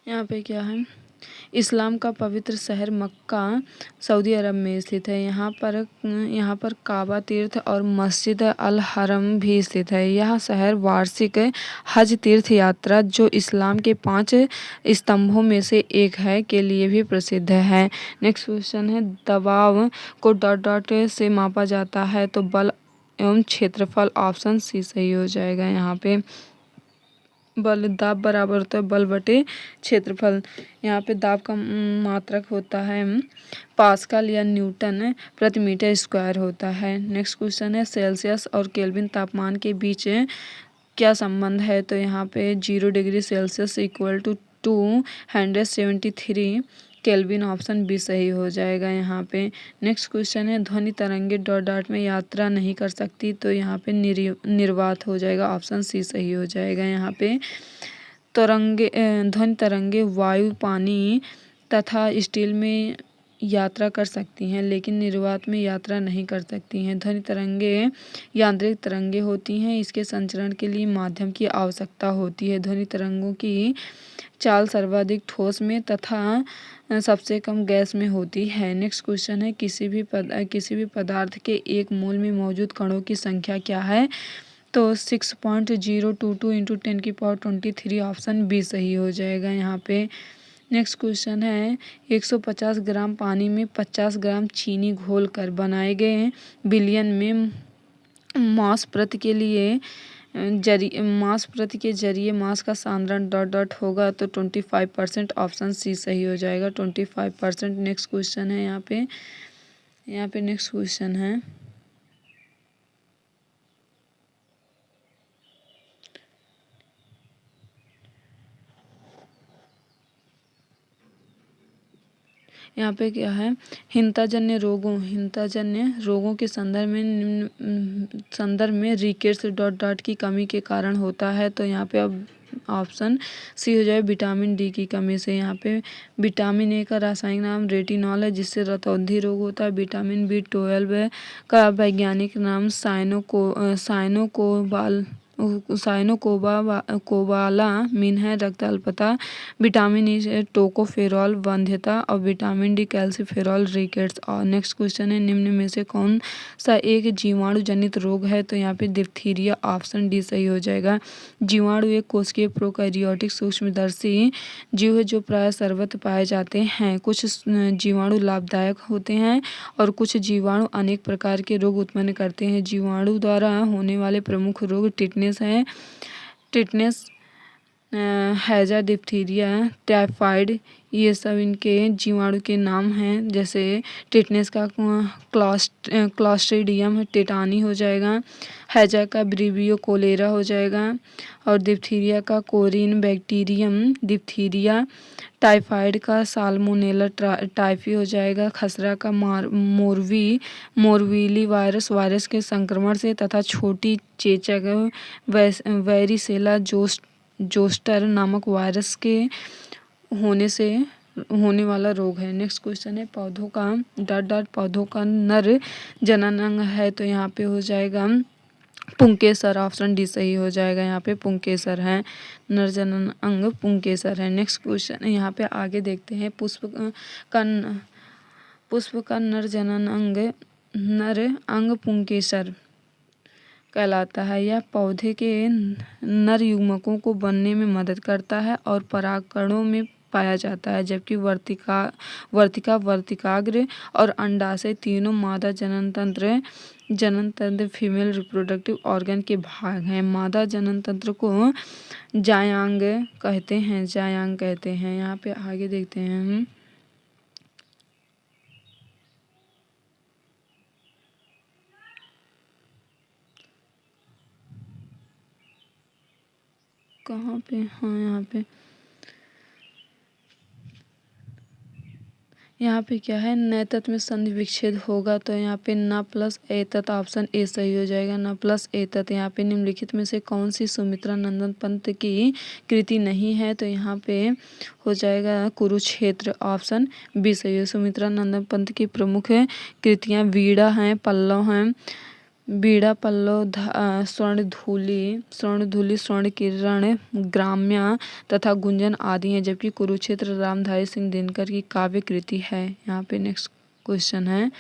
यहाँ पे क्या है, इस्लाम का पवित्र शहर मक्का सऊदी अरब में स्थित है। यहाँ पर काबा तीर्थ और मस्जिद अल हरम भी स्थित है। यह शहर वार्षिक हज तीर्थ यात्रा, जो इस्लाम के 5 स्तंभों में से एक है, के लिए भी प्रसिद्ध है। नेक्स्ट क्वेश्चन है, दबाव को डॉट से मापा जाता है? तो बल एवं क्षेत्रफल, ऑप्शन सी सही हो जाएगा। यहाँ पे बल, दाब बराबर होता है बल बटे क्षेत्रफल। यहाँ पे दाब का मात्रक होता है पास्कल या न्यूटन प्रति मीटर स्क्वायर होता है। नेक्स्ट क्वेश्चन है, सेल्सियस और केल्विन तापमान के बीच क्या संबंध है? तो यहाँ पे 0 degree Celsius equal to 273 kelvin, option b सही हो जाएगा यहाँ पे। नेक्स्ट क्वेश्चन है, ध्वनि तरंगे डॉट में यात्रा नहीं कर सकती? तो यहाँ पे निर्वात हो जाएगा, ऑप्शन सी सही हो जाएगा। यहाँ पे ध्वनि तरंगे वायु, पानी तथा स्टील में यात्रा कर सकती हैं, लेकिन निर्वात में यात्रा नहीं कर सकती हैं। ध्वनि तरंगे यांत्रिक तरंगे होती हैं, इसके संचरण के लिए माध्यम की आवश्यकता होती है। ध्वनि तरंगों की चाल सर्वाधिक ठोस में तथा सबसे कम गैस में होती है। नेक्स्ट क्वेश्चन है, किसी भी पदार्थ के एक मोल में मौजूद कणों की संख्या क्या है? तो 6.022 इंटू 10⁻23, ऑप्शन बी सही हो जाएगा यहाँ पे। नेक्स्ट क्वेश्चन है, 150 ग्राम पानी में 50 ग्राम चीनी घोल कर बनाए गए बिलियन में मास प्रति के जरिए मास का सांद्रण डॉट होगा? तो 25%, ऑप्शन सी सही हो जाएगा, 25%। नेक्स्ट क्वेश्चन है, यहाँ पे नेक्स्ट क्वेश्चन है, यहाँ पे क्या है, हिंताजन्य रोगों के संदर्भ में रिकेट्स डॉट की कमी के कारण होता है? तो यहाँ पे अब ऑप्शन सी हो जाए, विटामिन डी की कमी से। यहाँ पे विटामिन ए का रासायनिक नाम रेटिनॉल है, जिससे रतौंधी रोग होता है। विटामिन B12 का वैज्ञानिक नाम साइनोकोबाल कोबालामिन है रक्त अल्पता, विटामिन ई टोकोफेरॉल वंध्यता और विटामिन डी कैल्सीफेरॉल रिकेट्स। और नेक्स्ट क्वेश्चन है निम्न में से कौन सा एक जीवाणु जनित रोग है, तो यहाँ पे डिप्थीरिया ऑप्शन डी सही हो जाएगा। जीवाणु एक कोशिकीय प्रोकैरियोटिक सूक्ष्मदर्शी जीव है जो प्राय सर्वत्र पाए जाते हैं। कुछ जीवाणु लाभदायक होते हैं और कुछ जीवाणु अनेक प्रकार के रोग उत्पन्न करते हैं। जीवाणु द्वारा होने वाले प्रमुख रोग टिटनेस है, टिटनेस, हैजा, डिप्थीरिया, टाइफाइड, ये सब इनके जीवाणु के नाम हैं। जैसे टिटनेस का क्लॉस्ट्रीडियम टेटानी हो जाएगा, हैजा का ब्रीवियो कोलेरा हो जाएगा और डिप्थीरिया का कोरिन बैक्टीरियम डिप्थीरिया, टाइफाइड का साल्मोनेला टाइफी हो जाएगा, खसरा का मोरविली वायरस के संक्रमण से तथा छोटी चेचक वेरिसेला जोस्टर नामक वायरस के होने से होने वाला रोग है। नेक्स्ट क्वेश्चन है पौधों का नर जनन अंग है, तो यहाँ पे हो जाएगा पुंकेसर, ऑप्शन डी सही हो जाएगा। यहाँ पे पुंकेसर है, नर जनन अंग पुंकेसर है। नेक्स्ट क्वेश्चन यहाँ पे आगे देखते हैं पुष्प का नर अंग पुंकेसर कहलाता है। यह पौधे के नर युग्मकों को बनने में मदद करता है और परागकणों में पाया जाता है, जबकि वर्तिकाग्र और अंडाशय तीनों मादा जननतंत्र फीमेल रिप्रोडक्टिव ऑर्गन के भाग हैं। मादा जननतंत्र को जायांग कहते हैं। यहाँ पे आगे देखते हैं हम कहाँ पे, हाँ यहाँ पे क्या है, नैतत में संधि विच्छेद होगा, तो यहाँ पे न प्लस एतत, ऑप्शन ए सही हो जाएगा, न प्लस एतत। यहाँ पे निम्नलिखित में से कौन सी सुमित्रा नंदन पंत की कृति नहीं है, तो यहाँ पे हो जाएगा कुरुक्षेत्र, ऑप्शन बी सही है। सुमित्रा नंदन पंत की प्रमुख कृतियाँ वीणा हैं, पल्लव हैं, बीड़ा पल्लव, स्वर्णधूलि, स्वर्ण किरण, ग्राम्या तथा गुंजन आदि हैं, जबकि कुरुक्षेत्र रामधारी सिंह दिनकर की काव्य कृति है। यहाँ पे नेक्स्ट क्वेश्चन है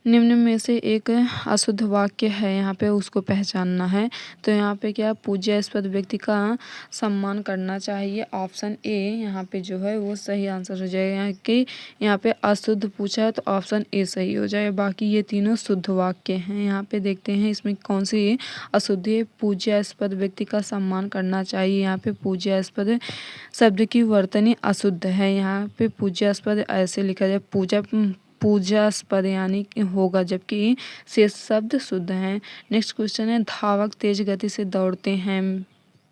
निम्न में से एक अशुद्ध वाक्य है, यहाँ पे उसको पहचानना है। तो यहाँ पे क्या, पूज्यास्पद व्यक्ति का सम्मान करना चाहिए, ऑप्शन ए यहाँ पे जो है वो सही आंसर हो जाएगा। कि यहाँ पे अशुद्ध पूछा है तो ऑप्शन ए सही हो जाए, बाकी ये तीनों शुद्ध वाक्य हैं। यहाँ पे देखते हैं इसमें कौन सी अशुद्ध है। पूज्यास्पद व्यक्ति का सम्मान करना चाहिए, यहाँ पे पूज्यास्पद शब्द की वर्तनी अशुद्ध है। यहाँ पे पूज्यास्पद ऐसे लिखा जाए पूजास्पद यानी होगा, जबकि शेष शब्द शुद्ध हैं। नेक्स्ट क्वेश्चन है धावक तेज गति से दौड़ते हैं,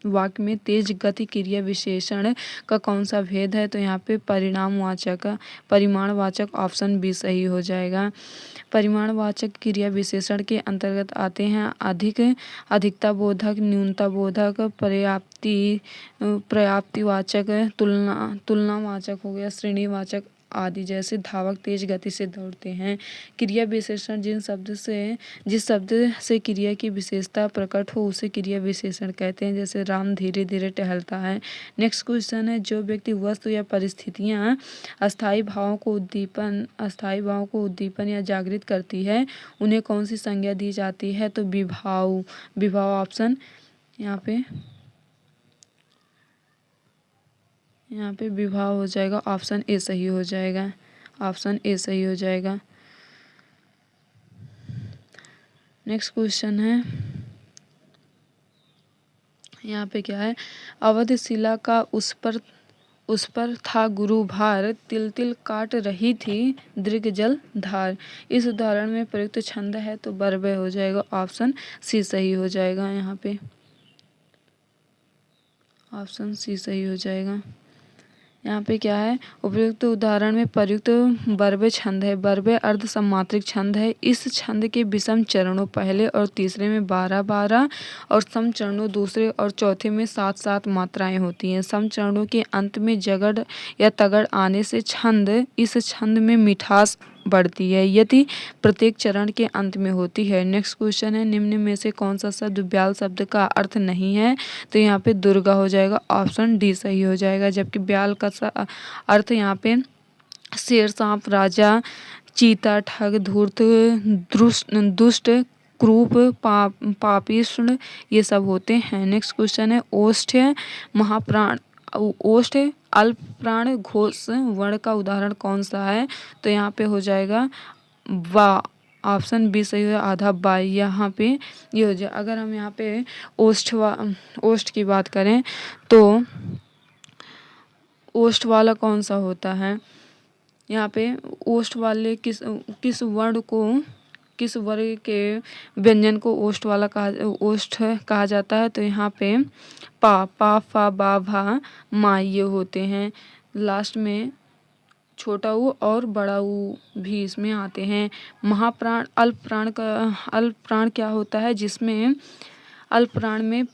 वाक्य में तेज गति क्रिया विशेषण का कौन सा भेद है, तो यहाँ पे परिमाणवाचक, ऑप्शन बी सही हो जाएगा। परिमाणवाचक क्रिया विशेषण के अंतर्गत आते हैं अधिकता बोधक, न्यूनता बोधक, पर्याप्तिवाचक, तुलनावाचक हो गया, श्रेणीवाचक आदि। जैसे धावक तेज गति से दौड़ते हैं। क्रिया विशेषण जिस शब्द से क्रिया की विशेषता प्रकट हो उसे क्रिया विशेषण कहते हैं। जैसे राम धीरे धीरे टहलता है। नेक्स्ट क्वेश्चन है जो व्यक्ति वस्तु या परिस्थितियां अस्थायी भावों को उद्दीपन या जागृत करती है उन्हें कौन सी संज्ञा दी जाती है, तो विभाव, ऑप्शन यहाँ पे विभाव हो जाएगा, ऑप्शन ए सही हो जाएगा, नेक्स्ट क्वेश्चन है यहाँ पे क्या है, अवध शिला का उस पर था गुरु भार, तिल तिल काट रही थी दीर्घ जल धार। इस उदाहरण में प्रयुक्त छंद है तो बरबे हो जाएगा, ऑप्शन सी सही हो जाएगा। यहाँ पे ऑप्शन सी सही हो जाएगा। यहाँ पे क्या है, उपयुक्त उदाहरण में प्रयुक्त वर्ब छंद है। वर्ब अर्ध सम्मात्रिक छंद है। इस छंद के विषम चरणों पहले और तीसरे में 12-12 और सम चरणों दूसरे और चौथे में 7-7 मात्राएं होती हैं। सम चरणों के अंत में जगड़ या तगड़ आने से इस छंद में मिठास बढ़ती है यदि प्रत्येक चरण के अंत में होती है। नेक्स्ट क्वेश्चन है, निम्न में से कौन सा शब्द ब्याल शब्द का अर्थ नहीं है? तो यहाँ पे दुर्गा हो जाएगा, ऑप्शन डी सही हो जाएगा। जबकि ब्याल का अर्थ यहाँ पे शेर, सांप, राजा, चीता, ठग, धूर्त, दुष्ट, क्रूप, पापिष्ट ये सब होते हैं। नेक्स्ट क्वेश्चन है, ओष्ठ महाप्राण ओष्ठ अल्प प्राण घोष वर्ण का उदाहरण कौन सा है? तो यहाँ पे हो जाएगा वा, ऑप्शन बी सही है, आधा बाई। यहाँ पे ये हो जाए। अगर हम यहाँ पे ओष्ठ की बात करें तो ओष्ठ वाला कौन सा होता है? यहाँ पे ओष्ठ वाले किस वर्ण को, किस वर्ग के व्यंजन को ओष्ठ कहा जाता है? तो यहाँ पे पा, फा, बा, भा, मा ये होते हैं। लास्ट में छोटा ऊ और बड़ा ऊ भी इसमें आते हैं। महाप्राण अल्प प्राण क्या होता है? जिसमें अल्प प्राण में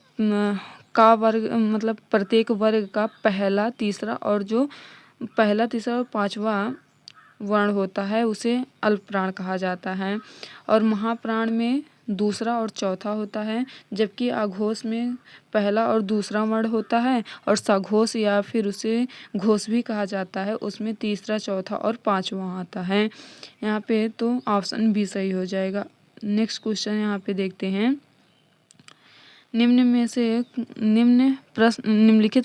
का वर्ग मतलब प्रत्येक वर्ग का पहला, तीसरा और पांचवा वर्ण होता है उसे अल्प प्राण कहा जाता है। और महाप्राण में दूसरा और चौथा होता है। जबकि अघोष में पहला और दूसरा वर्ण होता है। और सघोष या फिर उसे घोष भी कहा जाता है, उसमें तीसरा, चौथा और पांचवा आता है। यहाँ पे तो ऑप्शन बी सही हो जाएगा। नेक्स्ट क्वेश्चन यहाँ पे देखते हैं, निम्नलिखित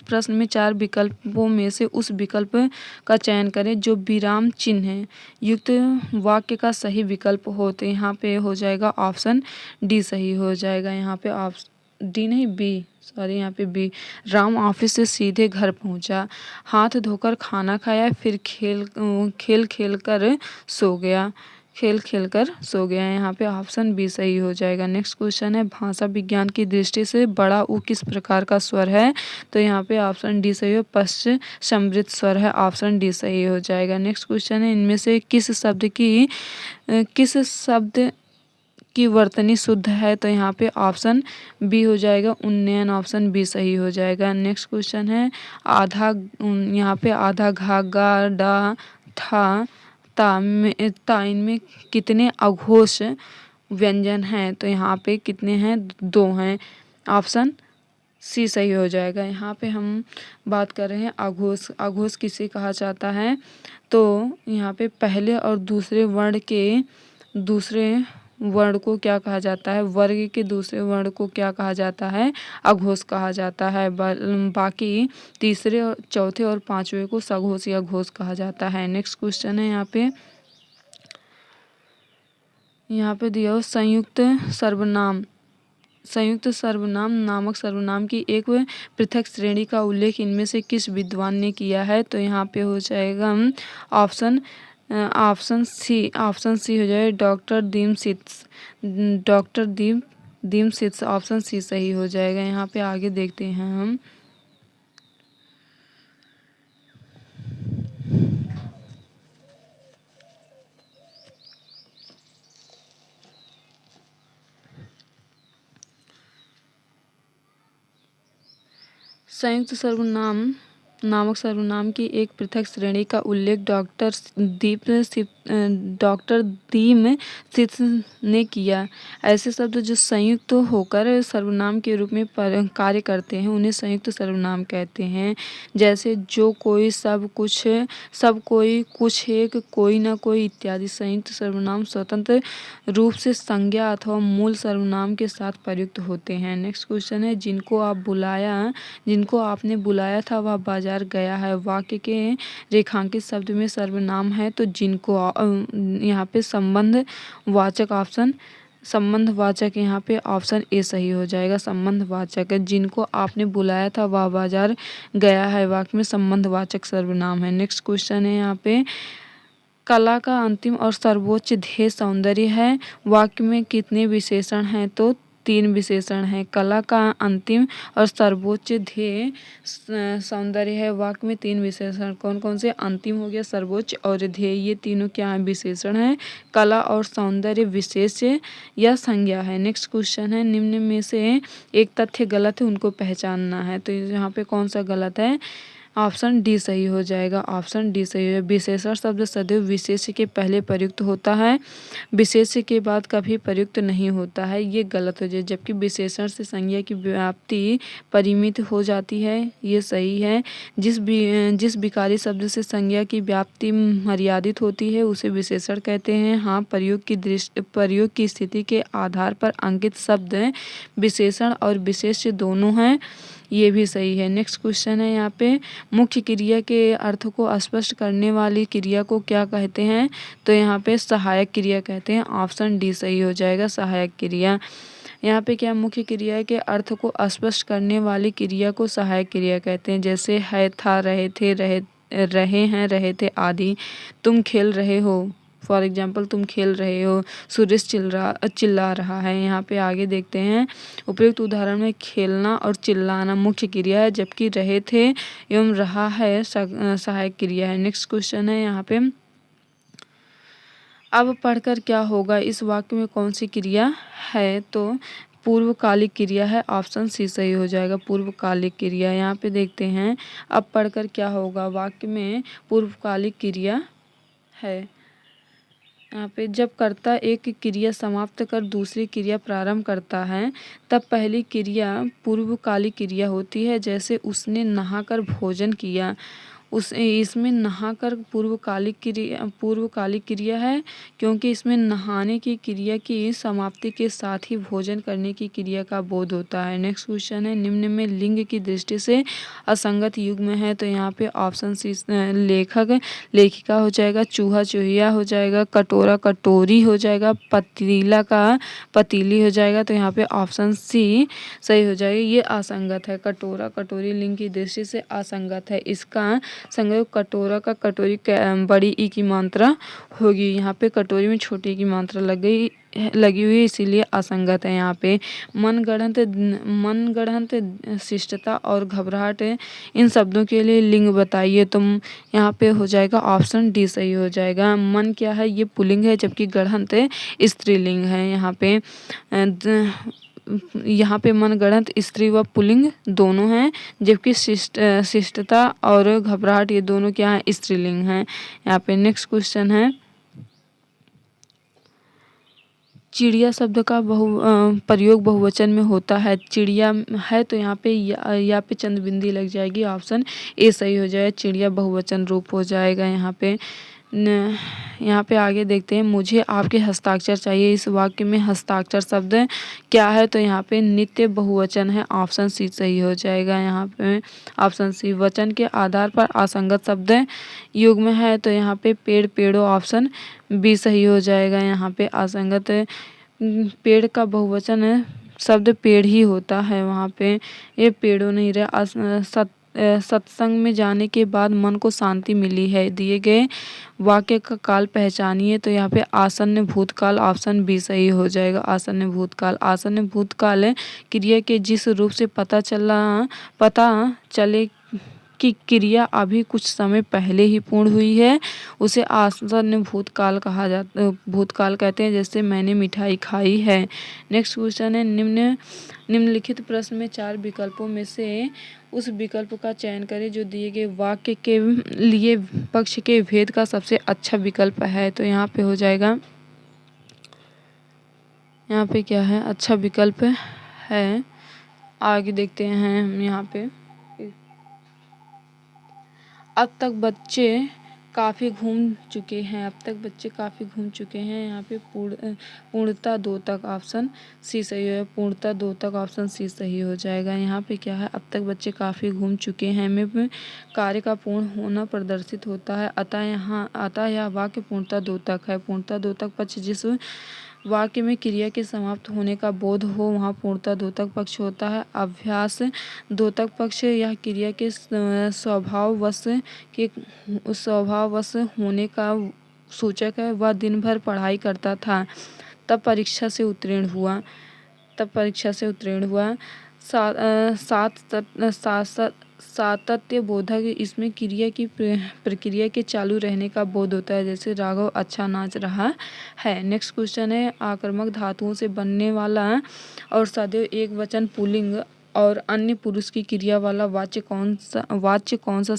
प्रश्न में 4 विकल्पों में से उस विकल्प का चयन करें जो विराम चिन्ह है युक्त वाक्य का सही विकल्प हो। तो यहाँ पे हो जाएगा ऑप्शन डी सही हो जाएगा। यहाँ पे ऑप्शन डी नहीं, बी, सॉरी, यहाँ पे बी। राम ऑफिस से सीधे घर पहुंचा, हाथ धोकर खाना खाया, फिर खेल खेल कर सो गया। यहाँ पे ऑप्शन बी सही हो जाएगा। नेक्स्ट क्वेश्चन है, भाषा विज्ञान की दृष्टि से बड़ा ऊ किस प्रकार का स्वर है? तो यहाँ पे ऑप्शन डी सही हो, पश्च समृद्ध स्वर है, ऑप्शन डी सही हो जाएगा। नेक्स्ट क्वेश्चन है, इनमें से किस शब्द की वर्तनी शुद्ध है? तो यहाँ पे ऑप्शन बी हो जाएगा, उन्नयन, ऑप्शन बी सही हो जाएगा। नेक्स्ट क्वेश्चन है, यहाँ पे आधा, घा, गा, डा, ठा, ता इनमें कितने अघोष व्यंजन हैं? तो यहाँ पे कितने हैं? 2 हैं, ऑप्शन सी सही हो जाएगा। यहाँ पे हम बात कर रहे हैं अघोष किसे कहा जाता है? तो यहाँ पे पहले और दूसरे वर्ण को क्या कहा जाता है? वर्ग के दूसरे वर्ण को क्या कहा जाता है? अघोष कहा जाता है। बाकी तीसरे, चौथे और पांचवे को सघोष या घोष कहा जाता है। नेक्स्ट क्वेश्चन है, यहाँ पे दिया हो, संयुक्त सर्वनाम नामक सर्वनाम की एक पृथक श्रेणी का उल्लेख इनमें से किस विद्वान ने किया है? तो यहाँ पे हो जाएगा ऑप्शन सी हो जाए, डॉक्टर दीमसित्स, ऑप्शन सी सही हो जाएगा। यहाँ पे आगे देखते हैं हम, संयुक्त सर्वनाम नामक सर्वनाम की एक पृथक श्रेणी का उल्लेख डॉक्टर दीमसित्स ने किया। ऐसे शब्द जो संयुक्त होकर सर्वनाम के रूप में कार्य करते हैं उन्हें संयुक्त सर्वनाम कहते हैं। जैसे जो, कोई, सब, कुछ, कुछ एक, कोई न कोई इत्यादि। संयुक्त सर्वनाम स्वतंत्र रूप से संज्ञा अथवा मूल सर्वनाम के साथ प्रयुक्त होते हैं। नेक्स्ट क्वेश्चन है, जिनको आपने बुलाया था वह बाजार गया है, वाक्य के रेखांकित शब्द में सर्वनाम है। तो जिनको यहाँ पे संबंधवाचक यहाँ पे ऑप्शन ए सही हो जाएगा। संबंधवाचक है, जिनको आपने बुलाया था वह बाजार गया है, वाक्य में संबंधवाचक सर्वनाम है। नेक्स्ट क्वेश्चन है, यहाँ पे कला का अंतिम और सर्वोच्च ध्येय सौंदर्य है, वाक्य में कितने विशेषण हैं? तो तीन विशेषण हैं। कला का अंतिम और सर्वोच्च ध्येय सौंदर्य है। वाक्य में तीन विशेषण कौन कौन से? अंतिम हो गया, सर्वोच्च और ध्येय, ये तीनों क्या है? विशेषण है। कला और सौंदर्य विशेष या संज्ञा है। नेक्स्ट क्वेश्चन है, निम्न में से एक तथ्य गलत है, उनको पहचानना है। तो यहाँ पे कौन सा गलत है? ऑप्शन डी सही हो जाएगा। ऑप्शन डी सही है। विशेषण शब्द सदैव विशेष्य के पहले प्रयुक्त होता है, विशेष्य के बाद कभी प्रयुक्त नहीं होता है, ये गलत हो जाए। जबकि विशेषण से संज्ञा की व्याप्ति परिमित हो जाती है, ये सही है। जिस विकारी शब्द से संज्ञा की व्याप्ति मर्यादित होती है उसे विशेषण कहते हैं। हाँ, प्रयोग की स्थिति के आधार पर अंकित शब्द विशेषण और विशेष्य दोनों हैं, ये भी सही है। नेक्स्ट क्वेश्चन है यहाँ पे, मुख्य क्रिया के अर्थ को स्पष्ट करने वाली क्रिया को क्या कहते हैं? तो यहाँ पे सहायक क्रिया कहते हैं। ऑप्शन डी सही हो जाएगा, सहायक क्रिया। यहाँ पे क्या, मुख्य क्रिया के अर्थ को स्पष्ट करने वाली क्रिया को सहायक क्रिया कहते हैं। जैसे है, था, रहे थे, रहे हैं, रहे थे आदि। तुम खेल रहे हो, फॉर एग्जाम्पल तुम खेल रहे हो। सुरेश चिल्ला रहा है। यहाँ पे आगे देखते हैं, उपयुक्त उदाहरण में खेलना और चिल्लाना मुख्य क्रिया है, जबकि रहे थे एवं रहा है सहायक क्रिया है। नेक्स्ट क्वेश्चन है यहाँ पे, अब पढ़कर क्या होगा, इस वाक्य में कौन सी क्रिया है? तो पूर्वकालिक क्रिया है। ऑप्शन सी सही हो जाएगा, पूर्वकालिक क्रिया। यहाँ पे देखते हैं, अब पढ़कर क्या होगा, वाक्य में पूर्वकालिक क्रिया है। यहाँ पे जब कर्ता एक क्रिया समाप्त कर दूसरी क्रिया प्रारंभ करता है तब पहली क्रिया पूर्वकालिक क्रिया होती है। जैसे उसने नहाकर भोजन किया, इसमें नहाकर पूर्वकालिक क्रिया है, क्योंकि इसमें नहाने की क्रिया की समाप्ति के साथ ही भोजन करने की क्रिया का बोध होता है। नेक्स्ट क्वेश्चन है, निम्न में लिंग की दृष्टि से असंगत युग्म है। तो यहाँ पे ऑप्शन सी लेखक लेखिका हो जाएगा, चूहा चूहिया हो जाएगा, कटोरा कटोरी हो जाएगा, पतीला का पतीली हो जाएगा। तो यहाँ पे ऑप्शन सी सही हो जाएगा, ये असंगत है। कटोरा कटोरी लिंग की दृष्टि से असंगत है। इसका संयोग कटोरा का कटोरी बड़ी ई की मात्रा होगी। यहाँ पे कटोरी में छोटी ई की मात्रा लगी हुई है, इसीलिए असंगत है। यहाँ पे मनगढ़ंत, शिष्टता और घबराहट इन शब्दों के लिए लिंग बताइए। तो यहाँ पे हो जाएगा ऑप्शन डी सही हो जाएगा। मन क्या है, ये पुल्लिंग है, जबकि गढ़ंत स्त्रीलिंग है। यहाँ पे मनगढ़ंत स्त्री व पुल्लिंग दोनों हैं, जबकि शिष्टता और घबराहट ये दोनों क्या है, स्त्रीलिंग हैं। यहाँ पे नेक्स्ट क्वेश्चन है, चिड़िया शब्द का प्रयोग बहुवचन में होता है। चिड़िया है तो यहाँ पे या पे चंद्रबिंदी लग जाएगी, ऑप्शन ए सही हो जाए, चिड़िया बहुवचन रूप हो जाएगा। यहाँ पे आगे देखते हैं, मुझे आपके हस्ताक्षर चाहिए। इस वाक्य में हस्ताक्षर शब्द क्या है? तो यहाँ पे नित्य बहुवचन है, ऑप्शन सी सही हो जाएगा। यहाँ पे ऑप्शन सी। वचन के आधार पर असंगत शब्द युग्म है। तो यहाँ पे पेड़ पेड़ों, ऑप्शन बी सही हो जाएगा। यहाँ पे असंगत पेड़ का बहुवचन शब्द पेड़ ही होता है, वहाँ पे ये पेड़ों नहीं रहा। सत्संग में जाने के बाद मन को शांति मिली है। दिए गए वाक्य का काल पहचानिए। तो यहाँ पे आसन्न भूतकाल, ऑप्शन बी सही हो जाएगा। आसन्न भूतकाल, आसन्न भूतकाल क्रिया के जिस रूप से पता चले कि क्रिया अभी कुछ समय पहले ही पूर्ण हुई है, उसे आसन्न भूतकाल भूतकाल कहते हैं। जैसे मैंने मिठाई खाई है। नेक्स्ट क्वेश्चन है, निम्नलिखित प्रश्न में 4 विकल्पों में से उस विकल्प का चयन करें जो दिए गए वाक्य के लिए पक्ष के भेद का सबसे अच्छा विकल्प है। तो यहाँ पे हो जाएगा, यहाँ पे क्या है, अच्छा विकल्प है। आगे देखते हैं हम यहाँ पे, अब तक बच्चे काफ़ी घूम चुके हैं। यहाँ पे पूर्णता 2 तक, ऑप्शन सी सही है। पूर्णता 2 तक, ऑप्शन सी सही हो जाएगा। यहाँ पे क्या है, अब तक बच्चे काफ़ी घूम चुके हैं में कार्य का पूर्ण होना प्रदर्शित होता है। अतः यह वाक्य पूर्णता 2 तक है। पूर्णता 2 तक पक्ष जिस वाक्य में क्रिया के समाप्त होने का बोध हो वहाँ पूर्णता 2 तक पक्ष होता है। अभ्यास 2 तक पक्ष यह क्रिया के स्वभाववश होने का सूचक है। वह दिन भर पढ़ाई करता था, तब परीक्षा से उत्तीर्ण हुआ। तब परीक्षा से उत्तीर्ण हुआ। सातत्य बोधक, इसमें क्रिया की प्रक्रिया के चालू रहने का बोध होता है, जैसे राघव अच्छा नाच रहा है। नेक्स्ट क्वेश्चन है, आक्रामक धातुओं से बनने वाला और सदैव एक वचन पुल्लिंग और अन्य पुरुष की क्रिया वाला वाच्य कौन सा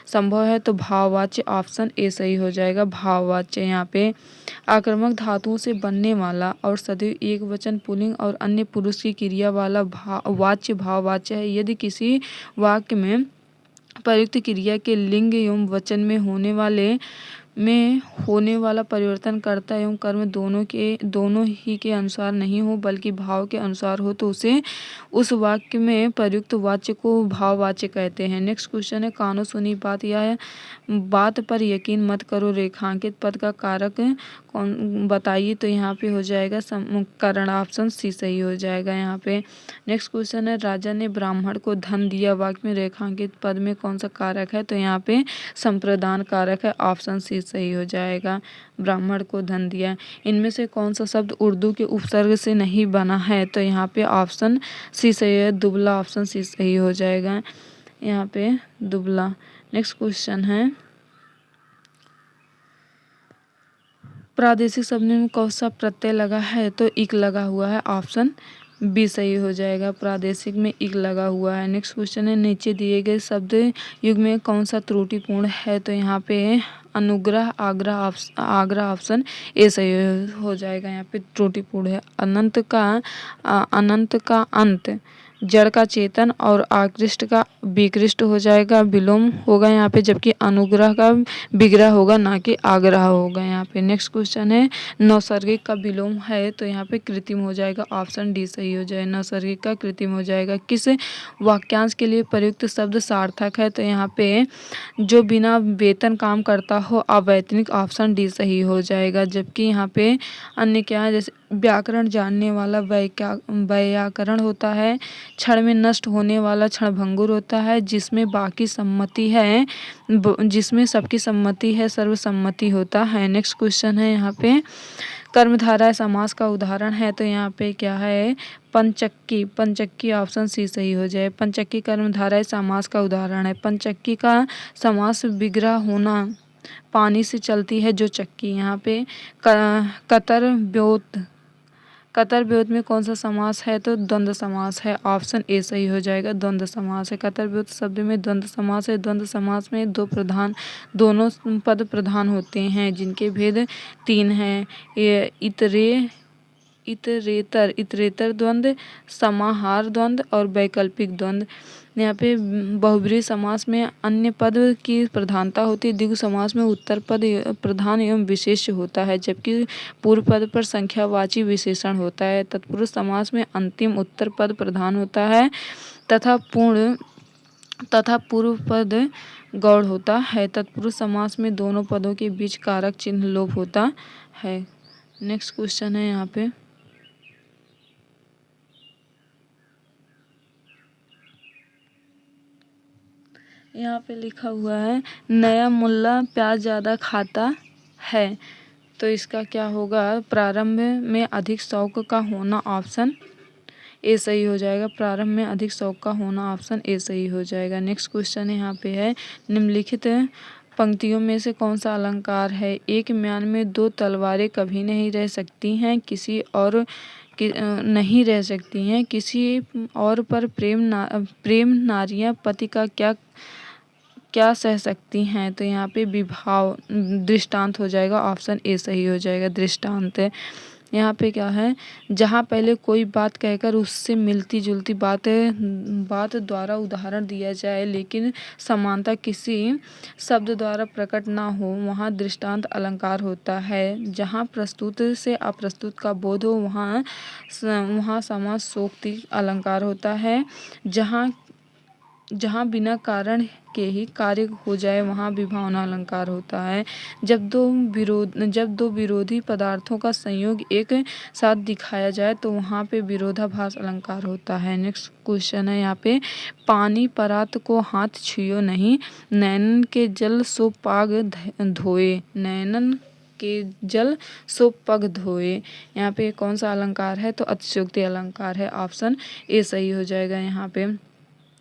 संभव है? तो भाववाच्य, ऑप्शन ए सही हो जाएगा, भाववाच्य। यहाँ पे आक्रामक धातुओं से बनने वाला और सदैव एक वचन पुल्लिंग और अन्य पुरुष की क्रिया वाला वाच्य भाववाच्य है। यदि किसी वाक्य में प्रयुक्त क्रिया के लिंग एवं वचन में होने वाला परिवर्तन कर्ता एवं कर्म दोनों ही के अनुसार नहीं हो, बल्कि भाव के अनुसार हो, तो उसे उस वाक्य में प्रयुक्त वाच्य को भाववाच्य कहते हैं। नेक्स्ट क्वेश्चन है, कानों सुनी बात पर यकीन मत करो, रेखांकित पद का कारक कौन बताइए? तो यहाँ पे हो जाएगा करण, ऑप्शन सी सही हो जाएगा यहाँ पे। नेक्स्ट क्वेश्चन है, राजा ने ब्राह्मण को धन दिया, वाक्य में रेखांकित पद में कौन सा कारक है? तो यहाँ पे संप्रदान कारक है, ऑप्शन सी सही हो जाएगा, ब्राह्मण को धन दिया। इनमें से कौन सा शब्द उर्दू के उपसर्ग से नहीं बना है? तो यहाँ पे ऑप्शन सी सही है, दुबला, ऑप्शन सी सही हो जाएगा यहाँ पे, दुबला। नेक्स्ट क्वेश्चन है, प्रादेशिक शब्द में कौन सा प्रत्यय लगा है? तो इक लगा हुआ है, ऑप्शन बी सही हो जाएगा, प्रादेशिक में इक लगा हुआ है। नेक्स्ट क्वेश्चन है, नीचे दिए गए शब्द युग में कौन सा त्रुटिपूर्ण है? तो यहाँ पे अनुग्रह, आग्रह, ऑप्शन ए सही हो जाएगा, यहाँ पे त्रुटिपूर्ण है। अनंत का अंत, जड़ का चेतन और आकृष्ट का विकृष्ट हो जाएगा, विलोम होगा यहाँ पे, जबकि अनुग्रह का विग्रह होगा, ना कि आग्रह होगा यहाँ पे। नेक्स्ट क्वेश्चन है, नौसर्गिक का विलोम है, तो यहाँ पे कृत्रिम हो जाएगा, ऑप्शन डी सही हो जाएगा, नौसर्गिक का कृत्रिम हो जाएगा। किस वाक्यांश के लिए प्रयुक्त शब्द सार्थक है? तो यहाँ पे जो बिना वेतन काम करता हो, अवैतनिक, ऑप्शन डी सही हो जाएगा। जबकि यहाँ पे अन्य क्या है, जैसे व्याकरण जानने वाला व्याकरण होता है, क्षण में नष्ट होने वाला क्षणभंगुर होता है, जिसमें सबकी सम्मति है, सर्वसम्मति होता है। नेक्स्ट क्वेश्चन है, यहाँ पे कर्मधारय समास का उदाहरण है, तो यहाँ पे क्या है, पंचक्की, ऑप्शन सी सही हो जाए, पंचक्की कर्मधारय समास का उदाहरण है। पंचक्की का समास विग्रह होना, पानी से चलती है जो चक्की। यहाँ पे कतर व्योत में कौन सा समास है? तो द्वंद्व समास है, ऑप्शन ए सही हो जाएगा, द्वंद्व समास है। कतर व्योत शब्द में द्वंद्व समास है। द्वंद्व समास में दोनों पद प्रधान होते हैं, जिनके भेद 3 हैं, इतरेतर द्वंद्व, समाहार द्वंद्व और वैकल्पिक द्वंद्व। यहाँ पे बहुब्रीहि समास में अन्य पद की प्रधानता होती है, द्विगु समास में उत्तर पद प्रधान एवं विशेष्य होता है, जबकि पूर्व पद पर संख्यावाची विशेषण होता है। तत्पुरुष समास में अंतिम उत्तर पद प्रधान होता है तथा पूर्व पद गौड़ होता है। तत्पुरुष समास में दोनों पदों के बीच कारक चिन्ह लोप होता है। नेक्स्ट क्वेश्चन है, यहाँ पे लिखा हुआ है, नया मुल्ला प्याज ज़्यादा खाता है, तो इसका क्या होगा? प्रारंभ में अधिक शौक का होना, ऑप्शन ए सही हो जाएगा, प्रारंभ में अधिक शौक का होना, ऑप्शन ए सही हो जाएगा। नेक्स्ट क्वेश्चन यहाँ पे है, निम्नलिखित पंक्तियों में से कौन सा अलंकार है? एक म्यान में 2 तलवारें कभी नहीं रह सकती हैं, नहीं रह सकती हैं, किसी और पर प्रेम नारियां पति का क्या सह सकती हैं? तो यहाँ पे विभाव, दृष्टांत हो जाएगा, ऑप्शन ए सही हो जाएगा, दृष्टांत है। यहाँ पे क्या है, जहाँ पहले कोई बात कहकर उससे मिलती जुलती बात द्वारा उदाहरण दिया जाए, लेकिन समानता किसी शब्द द्वारा प्रकट ना हो, वहाँ दृष्टांत अलंकार होता है। जहाँ प्रस्तुत से अप्रस्तुत का बोध हो, वहाँ समासोक्ति अलंकार होता है। जहाँ बिना कारण के ही कार्य हो जाए, वहाँ विभावना अलंकार होता है। जब दो विरोधी पदार्थों का संयोग एक साथ दिखाया जाए, तो वहाँ पे विरोधाभास अलंकार होता है। नेक्स्ट क्वेश्चन है, यहाँ पे पानी परात को हाथ छुइयो नहीं, नैनन के जल सो पाग धोए। नैनन के जल सो पग धोए। यहाँ पे कौन सा अलंकार है? तो अतिशयोक्ति अलंकार है। ऑप्शन ए सही हो जाएगा। यहाँ पे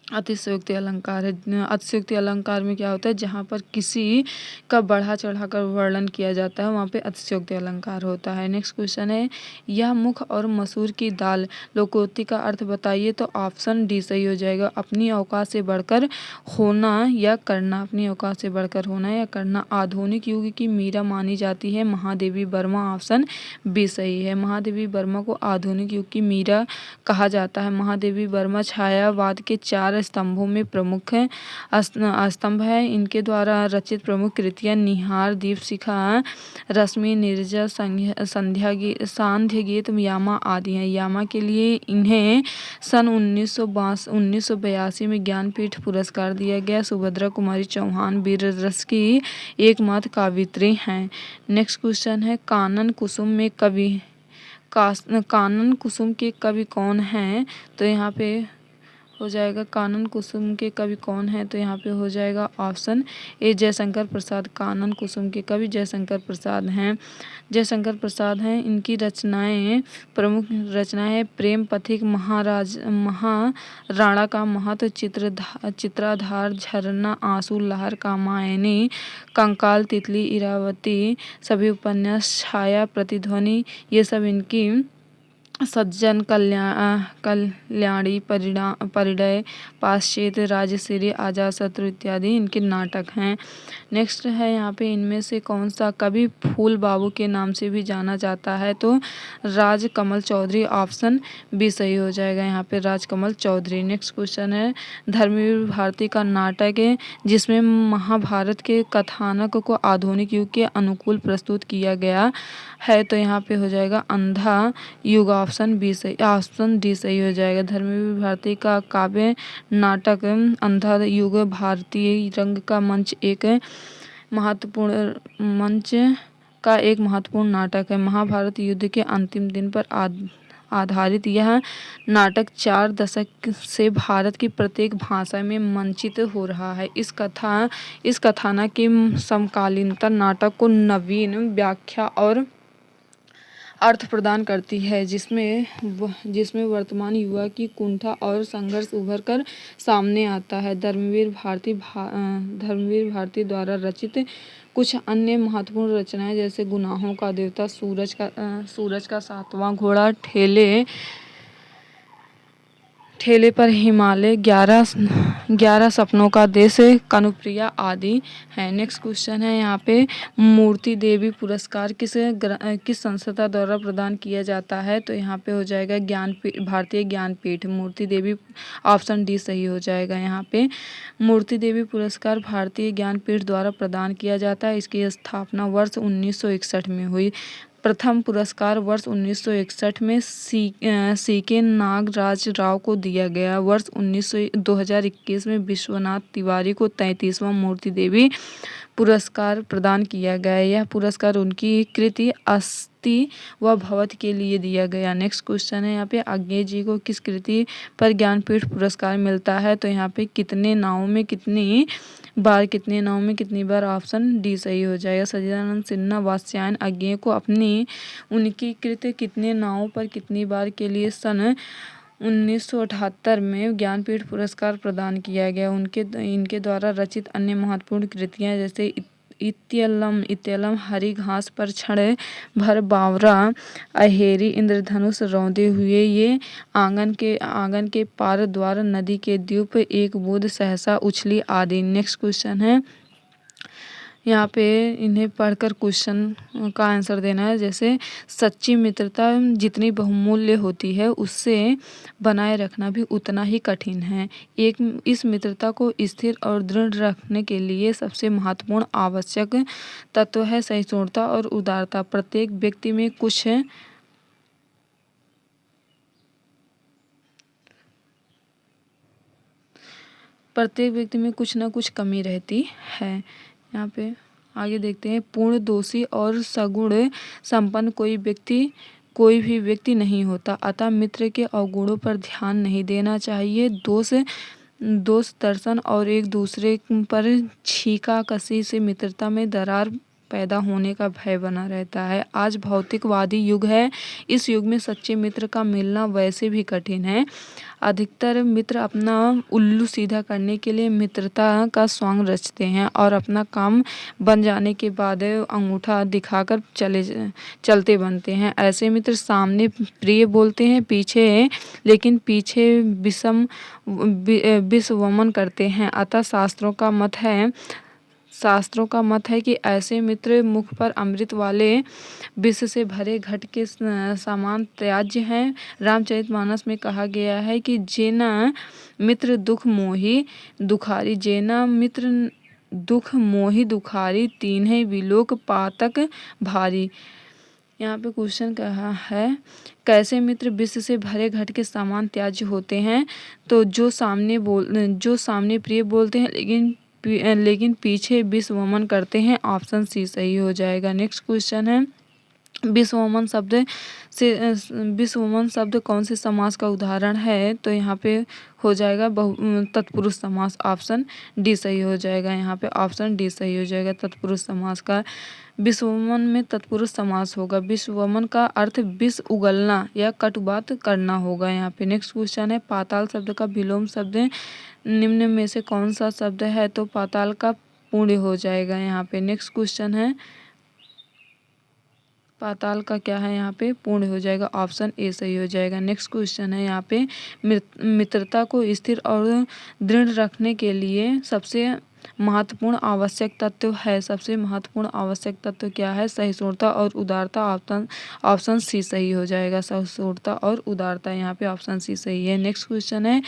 अतिशयोक्ति अलंकार है। अतिशयोक्ति अलंकार में क्या होता है? जहाँ पर किसी का बढ़ा चढ़ाकर वर्णन किया जाता है वहाँ पे अतिशयोक्ति अलंकार होता है। नेक्स्ट क्वेश्चन है, यह मुख और मसूर की दाल लोकोक्ति का अर्थ बताइए। तो ऑप्शन डी सही हो जाएगा। अपनी औकात से बढ़कर होना या करना। अपनी औकात से बढ़कर होना या करना। आधुनिक युग की मीरा मानी जाती है महादेवी वर्मा। ऑप्शन बी सही है। महादेवी वर्मा को आधुनिक युग की मीरा कहा जाता है। महादेवी वर्मा छायावाद के 4 स्तंभों में प्रमुख स्तंभ है। इनके द्वारा रचित प्रमुख कृतियाँ निहार, दीपशिखा, रश्मि, नीरजा, सांध्य गीत, यामा आदि हैं। यामा के लिए इन्हें सन 1982 में ज्ञानपीठ पुरस्कार दिया गया। सुभद्रा कुमारी चौहान वीर रस की एकमात्र कावित्री हैं। नेक्स्ट क्वेश्चन है, कानन कुसुम के कवि कौन हैं? तो यहाँ पे हो जाएगा कानन कुसुम के कवि कौन है? तो यहाँ पे हो जाएगा ऑप्शन ए जयशंकर प्रसाद। कानन कुसुम के कवि जयशंकर प्रसाद हैं। जयशंकर प्रसाद हैं। इनकी प्रमुख रचनाएं हैं प्रेम पथिक, महाराणा का महत्व, चित्राधार, झरना, आंसू लहर, कामायनी, कंकाल, तितली, इरावती, सभी उपन्यास, छाया, प्रतिध्वनि, ये सब इनकी सज्जन, कल्याणी, परिणय, पाश्चेत, राजश्री, अजातशत्रु इत्यादि इनके नाटक हैं। नेक्स्ट है यहाँ पे इनमें से कौन सा कवि फूल बाबू के नाम से भी जाना जाता है? तो राजकमल चौधरी। ऑप्शन बी सही हो जाएगा। यहाँ पे राजकमल चौधरी। नेक्स्ट क्वेश्चन है, धर्मवीर भारती का नाटक है जिसमें महाभारत के कथानक को आधुनिक युग के अनुकूल प्रस्तुत किया गया है। तो यहाँ पे हो जाएगा अंधा युग। ऑप्शन डी सही हो जाएगा। धर्मवीर भारती का काव्य नाटक अंधा युग भारतीय रंग का मंच एक महत्वपूर्ण नाटक है। महाभारत युद्ध के अंतिम दिन पर आधारित यह नाटक 4 दशक से भारत की प्रत्येक भाषा में मंचित हो रहा है। इस कथानक की समकालीनता नाटक को नवीन व्याख्या और अर्थ प्रदान करती है, जिसमें वर्तमान युवा की कुंठा और संघर्ष उभर कर सामने आता है। धर्मवीर भारती द्वारा रचित कुछ अन्य महत्वपूर्ण रचनाएं जैसे गुनाहों का देवता, सूरज का 7वां घोड़ा, ठेले पर हिमालय, 11 सपनों का देश, कनुप्रिया आदि हैं। नेक्स्ट क्वेश्चन है यहाँ पे, मूर्ति देवी पुरस्कार किस संस्था द्वारा प्रदान किया जाता है? तो यहाँ पे हो जाएगा भारतीय ज्ञानपीठ। मूर्ति देवी। ऑप्शन डी सही हो जाएगा। यहाँ पे मूर्ति देवी पुरस्कार भारतीय ज्ञानपीठ द्वारा प्रदान किया जाता है। इसकी स्थापना वर्ष 1961 में हुई। प्रथम पुरस्कार वर्ष 1961 में सीके नागराज राव को दिया गया। वर्ष 2021 में विश्वनाथ तिवारी को 33वां मूर्ति देवी पुरस्कार प्रदान किया गया। यह पुरस्कार उनकी कृति अस्ति व भवत के लिए दिया गया। नेक्स्ट क्वेश्चन है यहाँ पे, आज्ञे जी को किस कृति पर ज्ञानपीठ पुरस्कार मिलता है? तो यहाँ पे कितने नावों में कितनी बार। ऑप्शन डी सही हो जाएगा। सच्चिदानंद सिन्हा वात्स्यायन आज्ञे को उनकी कृति कितने नावों पर कितनी बार के लिए सन 1978 में ज्ञानपीठ पुरस्कार प्रदान किया गया। इनके द्वारा रचित अन्य महत्वपूर्ण कृतियाँ जैसे इत्यलम, हरी घास पर क्षण भर बावरा, अहेरी, इंद्रधनुष, रौंदे हुए, ये आंगन के पार, द्वार, नदी के द्वीप, एक बूंद सहसा उछली आदि। नेक्स्ट क्वेश्चन है यहाँ पे इन्हें पढ़कर क्वेश्चन का आंसर देना है। जैसे सच्ची मित्रता जितनी बहुमूल्य होती है उससे बनाए रखना भी उतना ही कठिन है। इस मित्रता को स्थिर और दृढ़ रखने के लिए सबसे महत्वपूर्ण आवश्यक तत्व है सहिष्णुता और उदारता। प्रत्येक व्यक्ति में कुछ न कुछ कमी रहती है। यहाँ पे आगे देखते हैं, पूर्ण दोषी और सगुण संपन्न कोई भी व्यक्ति नहीं होता, अतः मित्र के अवगुणों पर ध्यान नहीं देना चाहिए। दोष दर्शन और एक दूसरे पर छीका कसी से मित्रता में दरार पैदा होने का भय बना रहता है। आज भौतिकवादी युग है, इस युग में सच्चे मित्र का मिलना वैसे भी कठिन है। अधिकतर मित्र अपना उल्लू सीधा करने के लिए मित्रता का सॉन्ग रचते हैं और अपना काम बन जाने के बाद अंगूठा दिखाकर चलते बनते हैं। ऐसे मित्र सामने प्रिय बोलते हैं, पीछे विषवमन करते हैं। अतः शास्त्रों का मत है कि ऐसे मित्र मुख पर अमृत वाले विष से भरे घट के समान त्याज्य हैं। रामचरितमानस में कहा गया है कि जेना मित्र दुख मोहि दुखारी तीन्हे विलोक पातक भारी। यहाँ पे क्वेश्चन कहा है कैसे मित्र विष से भरे घट के समान त्याज्य होते हैं। तो जो सामने प्रिय बोलते हैं लेकिन पीछे विषवमन करते हैं। ऑप्शन सी सही हो जाएगा। नेक्स्ट क्वेश्चन है विषवमन शब्द कौन से समास का उदाहरण है। तो यहाँ पे हो जाएगा तत्पुरुष समास। ऑप्शन डी सही हो जाएगा। यहाँ पे ऑप्शन डी सही हो जाएगा। तत्पुरुष समास का विषवमन में तत्पुरुष समास होगा। विषवमन का अर्थ विष उगलना या कटुबात करना होगा। यहाँ पे नेक्स्ट क्वेश्चन है पाताल शब्द का विलोम शब्द निम्न में से कौन सा शब्द है। तो पाताल का पुण्य हो जाएगा। यहाँ पे नेक्स्ट क्वेश्चन है पाताल का क्या है, यहाँ पे पूर्ण हो जाएगा। ऑप्शन ए सही हो जाएगा। नेक्स्ट क्वेश्चन है यहाँ पे मित्रता को स्थिर और दृढ़ रखने के लिए सबसे महत्वपूर्ण आवश्यक तत्व है। सबसे महत्वपूर्ण आवश्यक तत्व क्या है। सहिष्णुता और उदारता। ऑप्शन सी सही हो जाएगा। सहिष्णुता और उदारता, यहाँ पे ऑप्शन सी सही है। नेक्स्ट क्वेश्चन है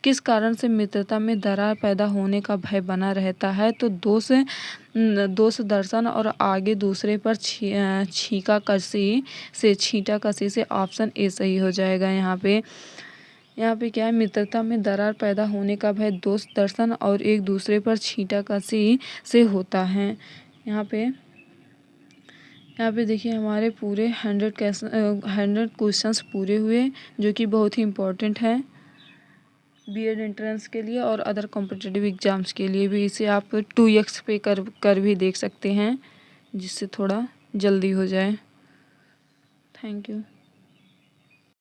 किस कारण से मित्रता में दरार पैदा होने का भय बना रहता है। तो दोष दर्शन और आगे दूसरे पर छींटा कसी से। ऑप्शन ए सही हो जाएगा। यहाँ पे क्या है मित्रता में दरार पैदा होने का भय दोष दर्शन और एक दूसरे पर छींटा कसी से होता है। यहाँ पे देखिए हमारे पूरे 100 क्वेश्चंस पूरे हुए जो कि बहुत ही इम्पोर्टेंट है बीएड एंट्रेंस के लिए और अदर कॉम्पिटिटिव एग्जाम्स के लिए भी। इसे आप 2x पे कर भी देख सकते हैं जिससे थोड़ा जल्दी हो जाए। Thank you.